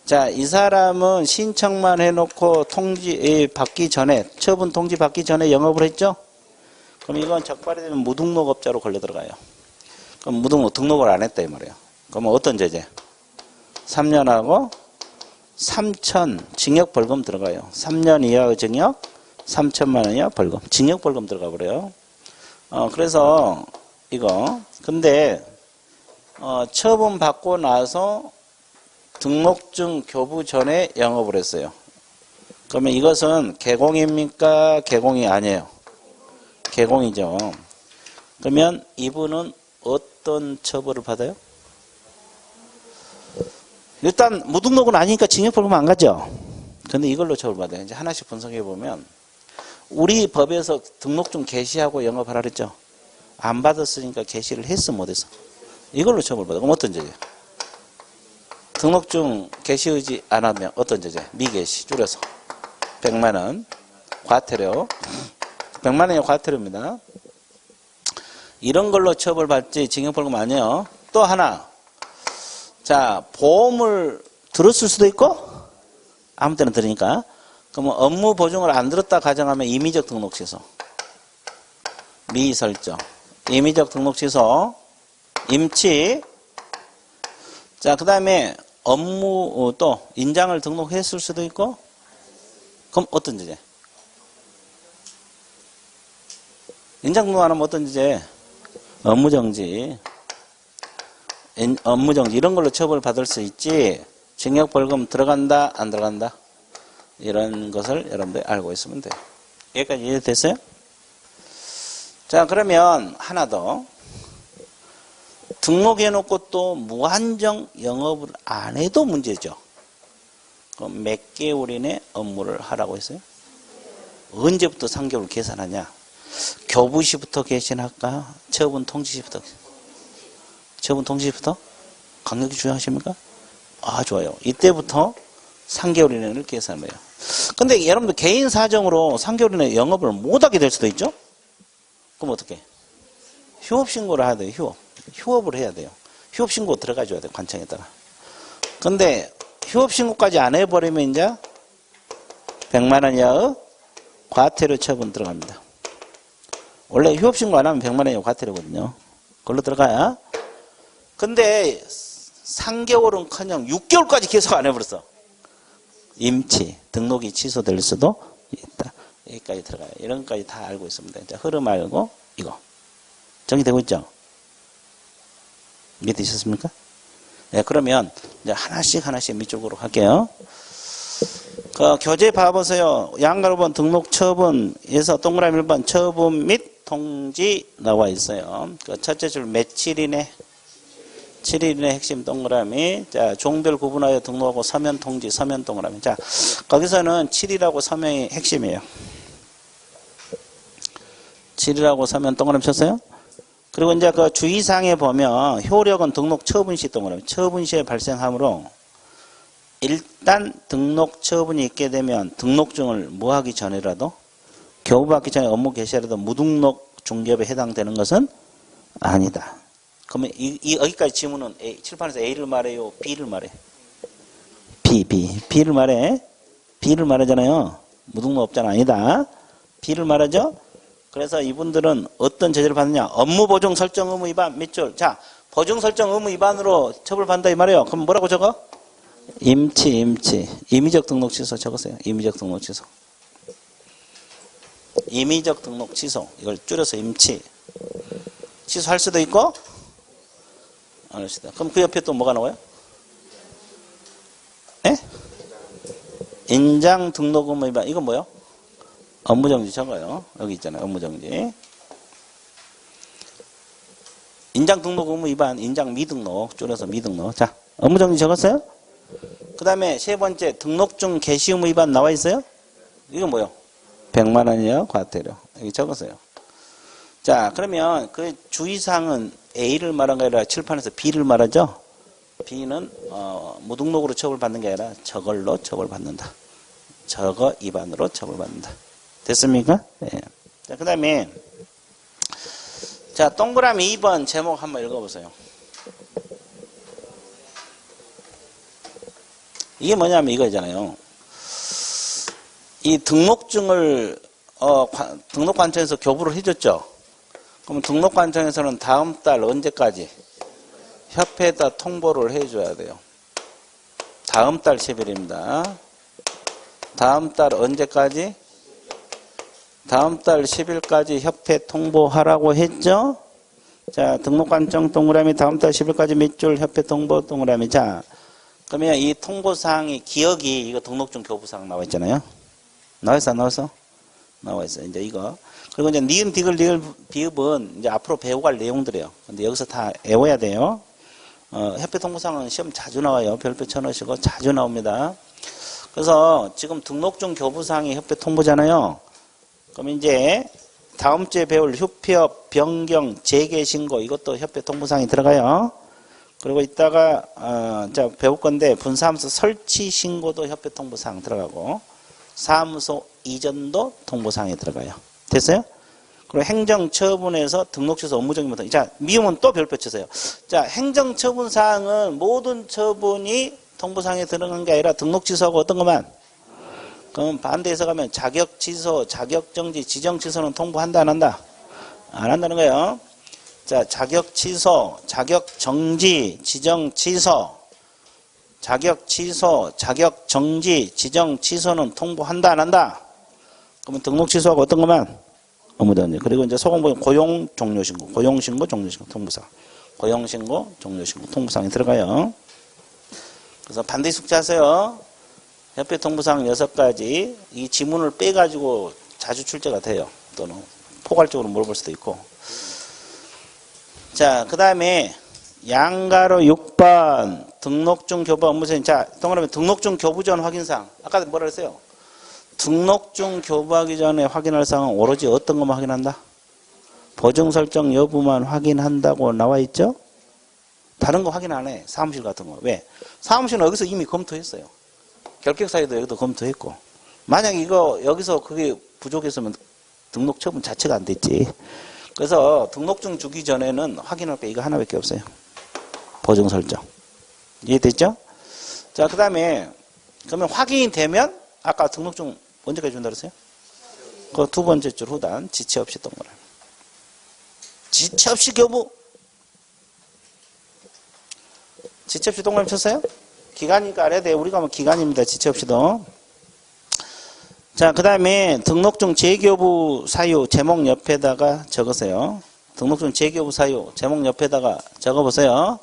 자, 이 사람은 신청만 해놓고 통지 받기 전에, 처분 통지 받기 전에 영업을 했죠? 그럼 이건 적발이 되면 무등록업자로 걸려 들어가요. 그럼 등록을 안 했다 이 말이에요. 그러면 어떤 제재? 3년하고 3천 징역 벌금 들어가요. 3년 이하의 징역, 3천만 원 이하 벌금. 징역 벌금 들어가 버려요. 그래서 이거 근데 처분 받고 나서 등록증 교부 전에 영업을 했어요. 그러면 이것은 개공입니까? 개공이 아니에요. 개공이죠. 그러면 이분은 어떤 처벌을 받아요? 일단 무등록은 아니니까 징역벌금 안 가죠. 근데 이걸로 처벌받아요. 이제 하나씩 분석해 보면 우리 법에서 등록증 게시하고 영업하라 그랬죠. 안 받았으니까 게시를 했어 못했어. 이걸로 처벌받아. 그럼 어떤 죄죠? 등록증 게시하지 않으면 어떤 죄죠? 미게시 줄여서 100만 원 과태료. 100만 원이 과태료입니다. 이런 걸로 처벌받지 징역벌금 아니에요. 또 하나. 자, 보험을 들었을 수도 있고 아무 때나 들으니까. 그러면 업무 보증을 안 들었다 가정하면 임의적 등록 취소. 미설정. 임의적 등록 취소. 임치. 자, 그 다음에 업무 또 인장을 등록했을 수도 있고 그럼 어떤 죄? 인장 등록 안 하면 어떤 죄? 업무정지. 업무정지 이런 걸로 처벌받을 수 있지 징역벌금 들어간다 안 들어간다 이런 것을 여러분들이 알고 있으면 돼요. 여기까지 이해됐어요? 자, 그러면 하나 더. 등록해놓고 또 무한정 영업을 안 해도 문제죠. 그럼 몇 개월 이내 업무를 하라고 했어요? 언제부터 3개월 계산하냐? 교부시부터 계산할까? 처분 통지시부터? 처분 통지시부터? 강력히 주장하십니까? 아, 좋아요. 이때부터 3개월 이내를 계산해요. 근데 여러분들 개인 사정으로 3개월 이내 영업을 못하게 될 수도 있죠? 그럼 어떻게? 휴업신고를 해야 돼요. 휴업을 해야 돼요. 휴업신고 들어가줘야 돼요. 관청에다가. 근데 휴업신고까지 안 해버리면 이제 100만 원 이하의 과태료 처분 들어갑니다. 원래 휴업신고 안 하면 100만 원 이하 과태료거든요. 그걸로 들어가야. 근데 3개월은커녕 6개월까지 계속 안 해버렸어. 임치, 등록이 취소될 수도 있다. 여기까지 들어가요. 이런 것까지 다 알고 있습니다. 이제 흐름 알고 이거. 정리되고 있죠? 이해 되셨습니까? 네, 그러면 이제 하나씩 밑줄으로 할게요. 그 교재 봐보세요. 양가로번 등록 처분에서 동그라미 1번 처분 및 통지 나와 있어요. 그 첫째 줄 며칠이네? 7일의 핵심 동그라미. 자, 종별 구분하여 등록하고 서면 통지, 서면 동그라미. 자, 거기서는 7일하고 서명이 핵심이에요. 7일하고 서면 동그라미 쳤어요? 그리고 이제 그 주의사항에 보면 효력은 등록 처분 시 동그라미. 처분 시에 발생하므로 일단 등록 처분이 있게 되면 등록증을 뭐 하기 전이라도 교부받기 전에 업무 개시라도 무등록 중개업에 해당되는 것은 아니다. 그러면 여기까지 지문은 칠판에서 A를 말해요? B를 말해? B를 말해? B를 말하잖아요. 무등록업자는 아니다. B를 말하죠? 그래서 이분들은 어떤 제재를 받느냐? 업무 보증 설정 의무 위반 몇 줄? 자, 보증 설정 의무 위반으로 처벌받는다 이 말이에요. 그럼 뭐라고 적어? 임의적 등록 취소 적으세요. 임의적 등록 취소. 임의적 등록 취소. 이걸 줄여서 임치. 취소할 수도 있고 안 할 수도 있다. 그럼 그 옆에 또 뭐가 나와요? 예? 인장 등록 의무 위반. 이건 뭐요? 업무정지 적어요. 여기 있잖아요. 업무정지. 인장 등록 의무 위반, 인장 미등록, 줄여서 미등록. 자, 업무정지 적었어요? 그 다음에 세 번째, 등록증 게시 의무 위반 나와 있어요? 이건 뭐요? 100만 원이요? 과태료. 여기 적었어요. 자, 그러면 그 주의사항은 A를 말한 게 아니라 칠판에서 B를 말하죠? B는, 무등록으로 처벌받는 게 아니라 저걸로 처벌받는다. 저거 위반으로 처벌받는다. 됐습니까? 네. 자, 그 다음에, 자, 동그라미 2번 제목 한번 읽어보세요. 이게 뭐냐면 이거잖아요. 이 등록증을, 등록관청에서 교부를 해줬죠? 그럼 등록관청에서는 다음 달 언제까지 협회에다 통보를 해줘야 돼요. 다음 달 10일입니다. 다음 달 언제까지? 다음 달 10일까지 협회 통보하라고 했죠? 자, 등록관청 동그라미 다음 달 10일까지 몇 줄 협회 통보 동그라미. 자, 그러면 이 통보사항이 기억이 이거 등록증 교부사항 나와 있잖아요. 나와있어, 안 나와있어? 나와있어. 이제 이거. 그리고 이제 니은, 디귿, 리을, 비읍은 이제 앞으로 배워갈 내용들이에요. 근데 여기서 다 외워야 돼요. 협회 통보사항은 시험 자주 나와요. 별표 쳐놓으시고 자주 나옵니다. 그래서 지금 등록증 교부사항이 협회 통보잖아요. 그럼 이제 다음 주에 배울 휴폐업, 변경, 재개신고 이것도 협회 통보사항이 들어가요. 그리고 이따가 자 배울 건데 분사무소 설치 신고도 협회 통보사항 들어가고 사무소 이전도 통보사항에 들어가요. 됐어요? 그리고 행정처분에서 등록취소 업무적인 부분. 자 미음은 또 별표 치세요. 자 행정처분 사항은 모든 처분이 통보사항에 들어간 게 아니라 등록취소하고 어떤 것만. 그럼 반대해서 가면 자격취소, 자격정지, 지정취소는 통보한다 안 한다? 안 한다는 거예요. 자 자격취소, 자격정지, 지정취소, 자격취소, 자격정지, 지정취소는 통보한다 안 한다? 그러면 등록취소하고 어떤 것만? 업무정지. 그리고 이제 소공보험 고용종료신고, 고용신고, 종료신고, 통보사항. 고용신고, 종료신고, 통보사항이 들어가요. 그래서 반드시 숙지하세요. 협회 통보사항 6가지 이 지문을 빼가지고 자주 출제가 돼요. 또는 포괄적으로 물어볼 수도 있고. 자, 그 다음에 양가로 6번 등록증 교부 업무선. 자, 동그라미 등록증 교부 전 확인사항. 아까 뭐라 그랬어요? 등록증 교부하기 전에 확인할 사항은 오로지 어떤 것만 확인한다? 보증 설정 여부만 확인한다고 나와 있죠? 다른 거 확인 안 해. 사무실 같은 거. 왜? 사무실은 여기서 이미 검토했어요. 결격사유도 여기도 검토했고. 만약 이거 여기서 그게 부족했으면 등록 처분 자체가 안 됐지. 그래서 등록증 주기 전에는 확인할 게 이거 하나밖에 없어요. 보증 설정. 이해됐죠? 자, 그 다음에 그러면 확인이 되면 아까 등록증 언제까지 준다 그랬어요? 그 두 번째 줄 후단 지체 없이 동그라미. 지체 없이 교부. 지체 없이 동그라미 쳤어요? 기간이니까 알아야 돼. 우리가 뭐 기간입니다. 지체 없이도. 자, 그 다음에 등록증 재교부 사유 제목 옆에다가 적으세요. 등록증 재교부 사유 제목 옆에다가 적어보세요.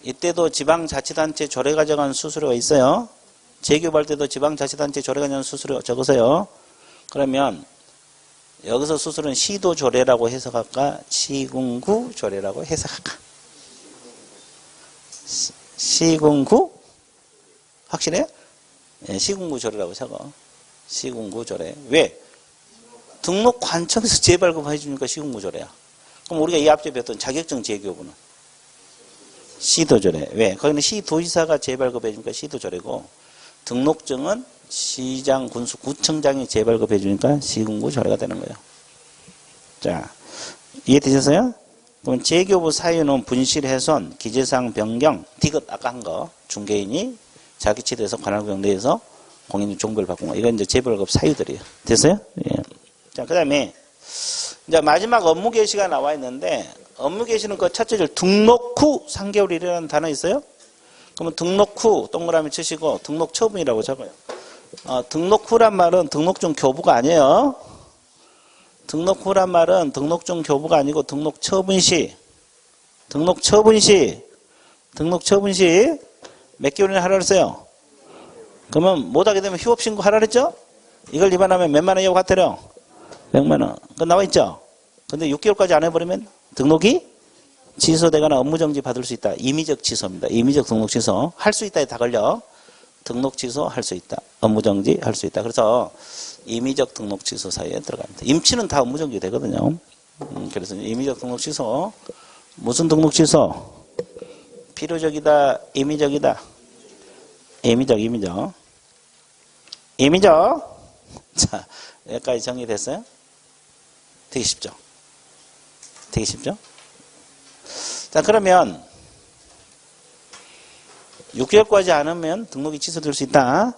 이때도 지방자치단체 조례 가져간 수수료가 있어요. 재교부할 때도 지방자치단체 조례 가져간 수수료 적으세요. 그러면 여기서 수수료는 시도 조례라고 해석할까? 시군구 조례라고 해석할까? 시군구? 확실해요? 네, 시군구 조례라고 적어. 시군구 조례. 왜? 등록 관청에서 재발급해 주니까 시군구 조례야. 그럼 우리가 이 앞에 배웠던 자격증 재교부는 시도 조례. 왜? 거기는 시도지사가 재발급해 주니까 시도 조례고 등록증은 시장, 군수, 구청장이 재발급해 주니까 시군구 조례가 되는 거예요. 자, 이해되셨어요? 그럼 재교부 사유는 분실 훼손, 기재사항 변경, 디귿 아까 한 거 중개인이 자기 치대에서 관할구역 내에서 공인중 종별 바꾼 거. 이건 이제 재발급 사유들이에요. 됐어요? 예. 자, 그 다음에 이제 마지막 업무 개시가 나와 있는데 업무 개시는 그 첫째 줄 등록 후 3개월이라는 단어 있어요? 그러면 등록 후 동그라미 치시고 등록 처분이라고 적어요. 등록 후란 말은 등록증 교부가 아니에요. 등록 후란 말은 등록증 교부가 아니고 등록 처분 시 몇 개월이나 하라 그랬어요? 그러면 못하게 되면 휴업신고 하라 그랬죠? 이걸 위반하면 몇만 원 이하고 같아요? 100만 원. 그거 나와 있죠? 근데 6개월까지 안 해버리면 등록이 취소되거나 업무정지 받을 수 있다. 임의적 취소입니다. 임의적 등록 취소. 할 수 있다에 다 걸려. 등록 취소 할 수 있다. 업무정지 할 수 있다. 그래서 임의적 등록 취소 사이에 들어갑니다. 임치는 다 업무정지 되거든요. 그래서 임의적 등록 취소. 무슨 등록 취소? 필요적이다. 임의적이다. 임의적. 자, 여기까지 정리됐어요? 되게 쉽죠? 자, 그러면 6개월까지 안 하면 등록이 취소될 수 있다.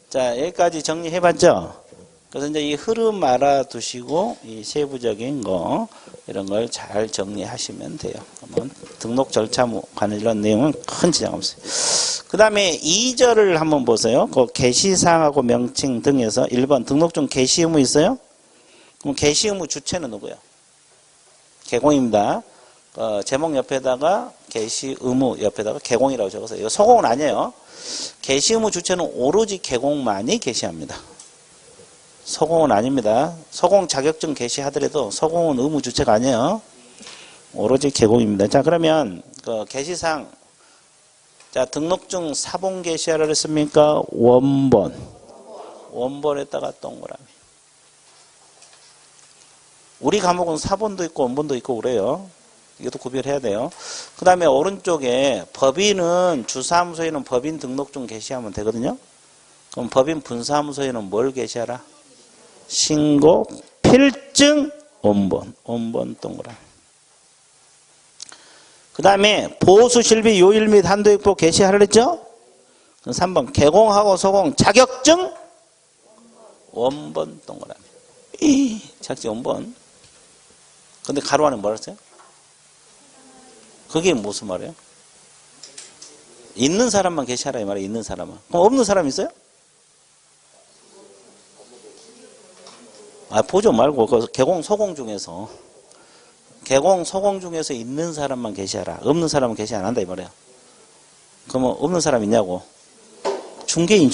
자, 여기까지 정리해봤죠? 그래서 이제 이 흐름 알아두시고 이 세부적인 거 이런 걸 잘 정리하시면 돼요. 그러면 등록 절차 관련 내용은 큰 지장 없어요. 그 다음에 2절을 한번 보세요. 그 개시사항하고 명칭 등에서 1번 등록증 개시 의무 있어요? 그럼 개시 의무 주체는 누구예요? 개공입니다. 제목 옆에다가 개시 의무 옆에다가 개공이라고 적어서 이거 소공은 아니에요. 개시 의무 주체는 오로지 개공만이 개시합니다. 소공은 아닙니다. 소공 자격증 개시하더라도 소공은 의무 주체가 아니에요. 오로지 개공입니다. 자, 그러면 그 개시사항 자, 등록증 사본 게시하라 그랬습니까? 원본. 원본에다가 동그라미. 우리 과목은 사본도 있고 원본도 있고 그래요. 이것도 구별해야 돼요. 그 다음에 오른쪽에 법인은 주사무소에는 법인 등록증 게시하면 되거든요. 그럼 법인 분사무소에는 뭘 게시하라? 신고 필증 원본. 원본 동그라미. 그 다음에 보수 실비 요일 및 한도익보 게시하라 그랬죠? 3번 개공하고 소공 자격증 원본 동그라미. 자격증 원본. 근데 가로 안에 뭐라 했어요? 그게 무슨 말이에요? 있는 사람만 게시하라 이 말이에요. 있는 사람만. 그럼 없는 사람 있어요? 아, 보조 말고 그 개공 소공 중에서 개공 소공 중에서 있는 사람만 게시하라. 없는 사람은 게시 안 한다 이 말이에요. 그러면 없는 사람 있냐고. 중개인.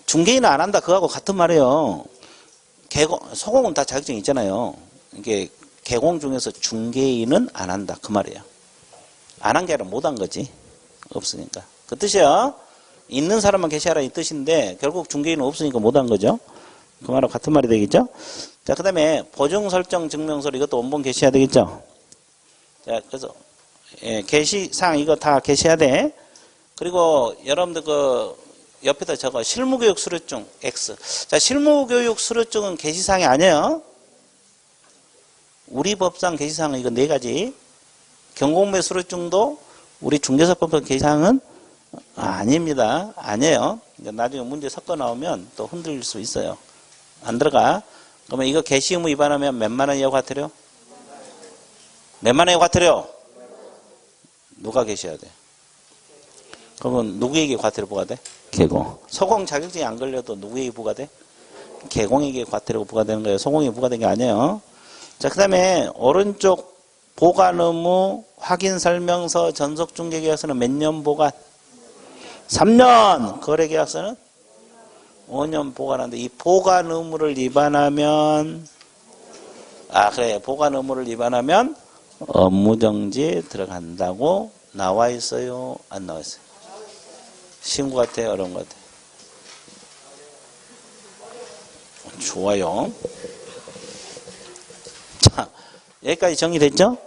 중개인은 안 한다 그거하고 같은 말이에요. 개공 소공은 다 자격증이 있잖아요. 이게 개공 중에서 중개인은 안 한다 그 말이에요. 안 한 게 아니라 못 한 거지. 없으니까. 그 뜻이야. 있는 사람만 게시하라 이 뜻인데 결국 중개인은 없으니까 못 한 거죠. 그 말하고 같은 말이 되겠죠. 자, 그 다음에 보증 설정 증명서 이것도 원본 게시해야 되겠죠. 자, 그래서 게시사항 이거 다 게시해야 돼. 그리고 여러분들 그 옆에다 적어 실무교육 수료증 X. 자, 실무교육 수료증은 게시사항이 아니에요. 우리 법상 게시사항은 이거 4가지. 경공매 수료증도 우리 중개사법상 게시사항은 아닙니다. 아니에요. 나중에 문제 섞어 나오면 또 흔들릴 수 있어요. 안 들어가. 그러면 이거 게시 의무 위반하면 몇만 원 이하고 과태료? 몇만 원 이하고 과태료? 누가 게시해야 돼? 그러면 누구에게 과태료 부과돼? 개공. 소공 자격증이 안 걸려도 누구에게 부과돼? 개공에게 과태료가 부과되는 거예요. 소공에게 부과된 게 아니에요. 자, 그 다음에 오른쪽 보관 의무 확인 설명서 전속 중개 계약서는 몇 년 보관? 3년. 거래 계약서는 5년 보관하는데 이 보관 의무를 위반하면 그래. 보관 의무를 위반하면 업무정지 들어간다고 나와 있어요? 안 나와 있어요? 신고 같아요? 어려운 것 같아요? 좋아요. 자, 여기까지 정리됐죠?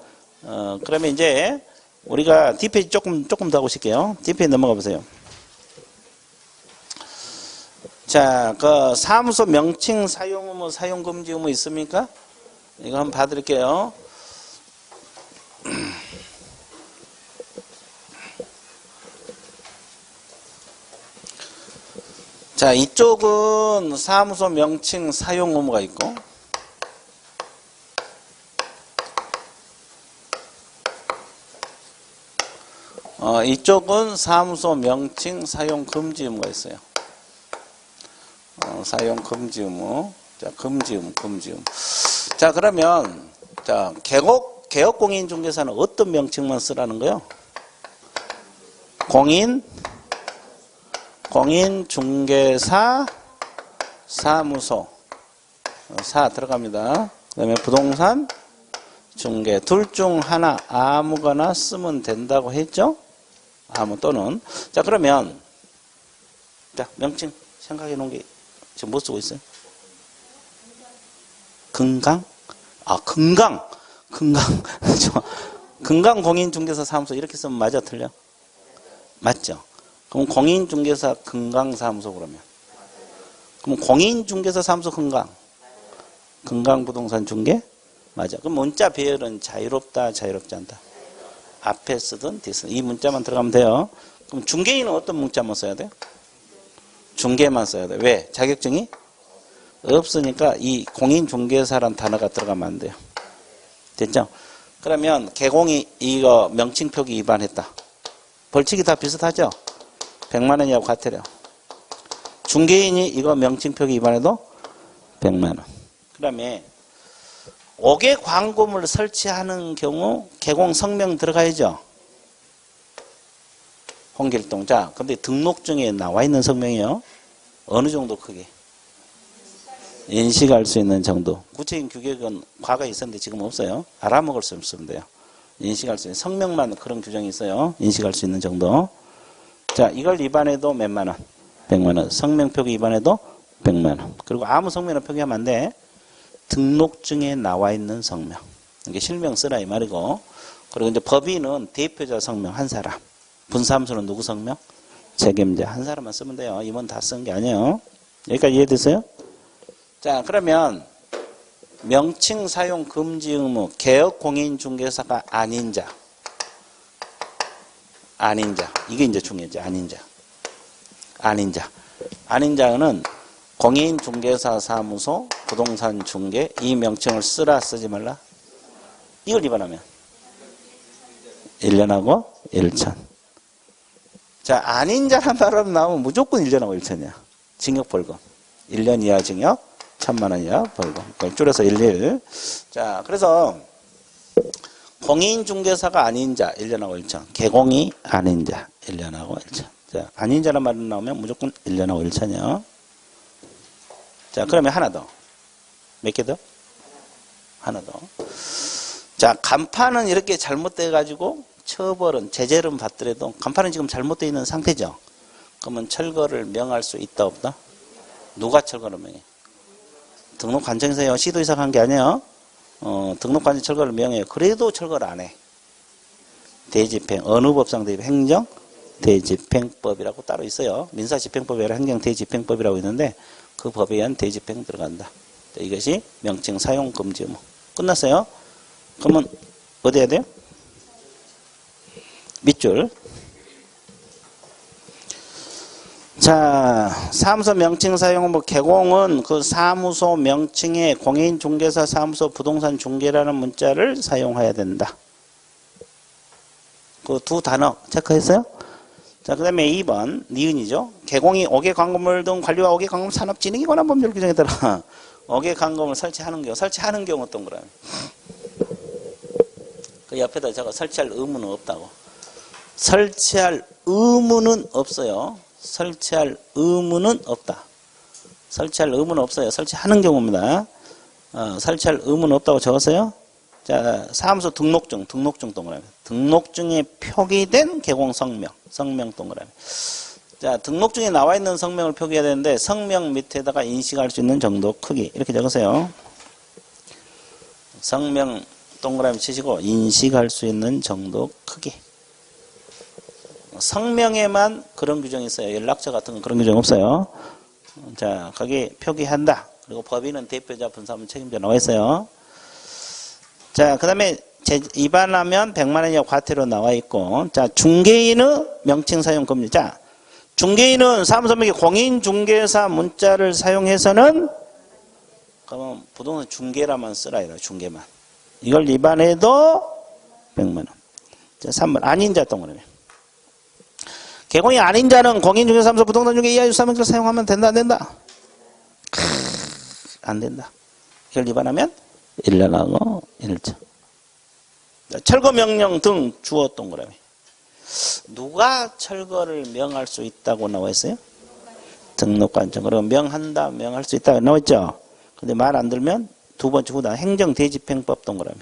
그러면 이제 우리가 뒷페이지 조금 더 하고 싶게요. 뒷페이지 넘어가 보세요. 자, 그 사무소 명칭 사용 의무, 사용 금지 의무 있습니까? 이거 한번 봐드릴게요. 자, 이쪽은 사무소 명칭 사용 의무가 있고, 이쪽은 사무소 명칭 사용 금지 의무가 있어요. 사용 금지 의무. 자, 금지 의무. 자, 그러면, 자, 개업공인중개사는 어떤 명칭만 쓰라는 거요? 공인중개사 사무소. 사 들어갑니다. 그 다음에 부동산 중개. 둘 중 하나 아무거나 쓰면 된다고 했죠? 또는. 자, 그러면, 자, 명칭 생각해 놓은 게 지금 뭐 쓰고 있어요? 금강. 금강 공인중개사 사무소 이렇게 쓰면 맞아 틀려? 맞죠? 그럼 공인중개사 금강사무소 그러면. 그럼 공인중개사 사무소 금강부동산 중개? 맞아. 그럼 문자 배열은 자유롭다, 자유롭지 않다? 앞에 쓰든 뒤에 쓰든 이 문자만 들어가면 돼요. 그럼 중개인은 어떤 문자만 써야 돼요? 중개만 써야 돼. 왜? 자격증이 없으니까 이 공인중개사란 단어가 들어가면 안 돼요. 됐죠? 그러면 개공이 이거 명칭 표기 위반했다. 벌칙이 다 비슷하죠? 100만 원 이하고 과태료. 중개인이 이거 명칭 표기 위반해도 100만 원. 그 다음에 5개 광고물 설치하는 경우 개공 성명 들어가야죠. 홍길동. 자, 근데 등록증에 나와 있는 성명이요. 어느 정도 크게? 인식할 수 있는 정도. 구체적인 규격은 과거에 있었는데 지금 없어요. 알아먹을 수 없으면 돼요. 인식할 수 있는 성명만 그런 규정이 있어요. 인식할 수 있는 정도. 자, 이걸 위반해도 몇만 원? 100만 원. 성명 표기 위반해도 100만 원. 그리고 아무 성명을 표기하면 안 돼. 등록증에 나와 있는 성명. 이게 실명 쓰라 이 말이고. 그리고 이제 법인은 대표자 성명 한 사람. 분사함수는 누구 성명? 책임자 한 사람만 쓰면 돼요. 임원 다 쓴 게 아니에요. 여기까지 이해되세요? 자, 그러면 명칭 사용 금지 의무 개업 공인중개사가 아닌 자. 아닌 자. 이게 이제 중요하죠. 아닌 자. 아닌 자. 아닌 자는 공인중개사 사무소 부동산 중개 이 명칭을 쓰라 쓰지 말라. 이걸 위반하면 1년하고 1천. 자, 아닌 자란 발음 나오면 무조건 1년하고 1천이야. 징역 벌금. 1년 이하 징역, 1,000만 원 이하 벌금. 그걸 줄여서 11. 자, 그래서 공인중개사가 아닌 자 1년하고 1천. 개공이 아닌 자 1년하고 1천. 자, 아닌 자란 말이 나오면 무조건 1년하고 1천이요. 자, 그러면 하나 더. 몇 개 더? 하나 더. 자, 간판은 이렇게 잘못돼 가지고 처벌은 제재를 받더라도 간판은 지금 잘못되어 있는 상태죠. 그러면 철거를 명할 수 있다 없다? 누가 철거를 명해? 등록관청에서요. 시도이사가 한 게 아니에요. 등록관청 철거를 명해요. 그래도 철거를 안 해. 대집행 어느 법상 대집행 행정 대집행법이라고 따로 있어요. 민사집행법이 아니라 행정 대집행법이라고 있는데 그 법에 의한 대집행 들어간다. 자, 이것이 명칭 사용 금지 의무. 끝났어요. 그러면 어디 해야 돼요? 밑줄. 자, 사무소 명칭 사용 뭐 개공은 그 사무소 명칭에 공인중개사 사무소 부동산 중개라는 문자를 사용해야 된다. 그 두 단어 체크했어요? 자, 그 다음에 2번 니은이죠. 개공이 어객광고물 등 관리와 어객광고물 산업진흥에 관한 법률 규정에 따라 어객광고물 설치하는 경우 어떤 거라요? 그 옆에다 적어 설치할 의무는 없다고. 설치할 의무는 없어요. 설치할 의무는 없다. 설치할 의무는 없어요. 설치하는 경우입니다. 설치할 의무는 없다고 적었어요. 자, 사무소 등록증 동그라미. 등록증에 표기된 개공 성명 동그라미. 자, 등록증에 나와 있는 성명을 표기해야 되는데 성명 밑에다가 인식할 수 있는 정도 크기 이렇게 적으세요. 성명 동그라미 치시고 인식할 수 있는 정도 크기. 성명에만 그런 규정이 있어요. 연락처 같은 건 그런 규정 없어요. 자, 거기 표기한다. 그리고 법인은 대표자 분사문 책임자 나와 있어요. 자, 그 다음에 위반하면 100만 원 이하 과태료 나와 있고, 자, 중개인의 명칭 사용 금지. 자, 중개인은 사무소 명의 공인중개사 문자를 사용해서는 그러면 부동산 중개라만 쓰라 이라 중개만. 이걸 위반해도 100만 원. 자, 3번 아닌 자 동그라미. 개공이 아닌 자는 공인중개사 사무소 부동산 중개 이하 유사명칭을 사용하면 된다 안 된다? 안 된다. 이걸 위반하면 1년하고 1천. 철거명령 등 주어 동그라미. 누가 철거를 명할 수 있다고 나와 있어요? 등록관청. 그리고 명한다, 명할 수 있다고 나와 있죠? 근데 말 안 들면 두 번째 후다. 행정대집행법 동그라미.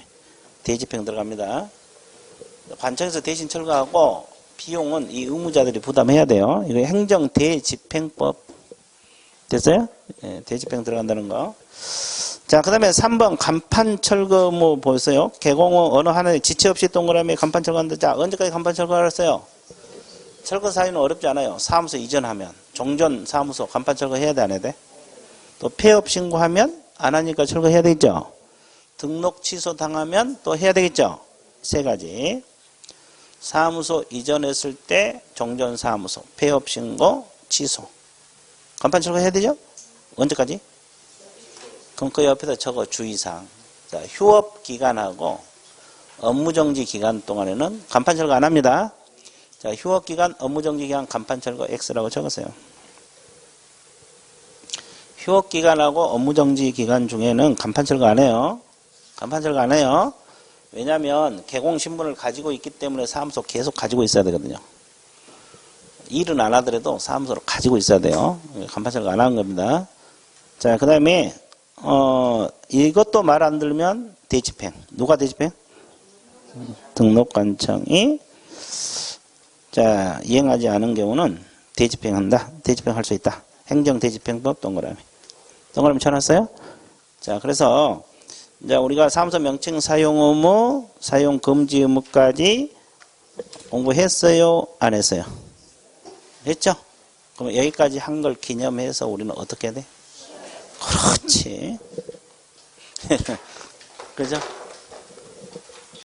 대집행 들어갑니다. 관청에서 대신 철거하고 비용은 이 의무자들이 부담해야 돼요. 이거 행정대집행법. 됐어요? 예, 대집행 들어간다는 거. 자, 그 다음에 3번 간판 철거 뭐 보세요. 개공은 어느 하나에 지체 없이 동그라미 간판 철거한다. 자, 언제까지 간판 철거를 했어요? 철거 사유는 어렵지 않아요. 사무소 이전하면. 종전 사무소 간판 철거 해야 돼, 안 해야 돼? 또 폐업 신고하면 안 하니까 철거해야 되겠죠. 등록 취소 당하면 또 해야 되겠죠. 세 가지. 사무소 이전했을 때 종전 사무소, 폐업 신고, 취소. 간판 철거해야 되죠? 언제까지? 그럼 그 옆에다 적어 주의사항. 자, 휴업 기간하고 업무정지 기간 동안에는 간판 철거 안 합니다. 자, 휴업 기간, 업무정지 기간, 간판 철거 X라고 적으세요. 휴업 기간하고 업무정지 기간 중에는 간판 철거 안 해요. 간판 철거 안 해요. 왜냐하면 개공신분을 가지고 있기 때문에 사무소 계속 가지고 있어야 되거든요. 일은 안 하더라도 사무소를 가지고 있어야 돼요. 간판 철거 안 하는 겁니다. 자, 그 다음에 이것도 말 안 들면 대집행. 누가 대집행? 등록관청이 자, 이행하지 않은 경우는 대집행한다. 대집행할 수 있다. 행정대집행법 동그라미. 동그라미 쳐놨어요? 자, 그래서 이제 우리가 사무소 명칭 사용 의무, 사용 금지 의무까지 공부했어요? 안 했어요? 했죠? 그럼 여기까지 한 걸 기념해서 우리는 어떻게 해야 돼? 그렇지. 그죠?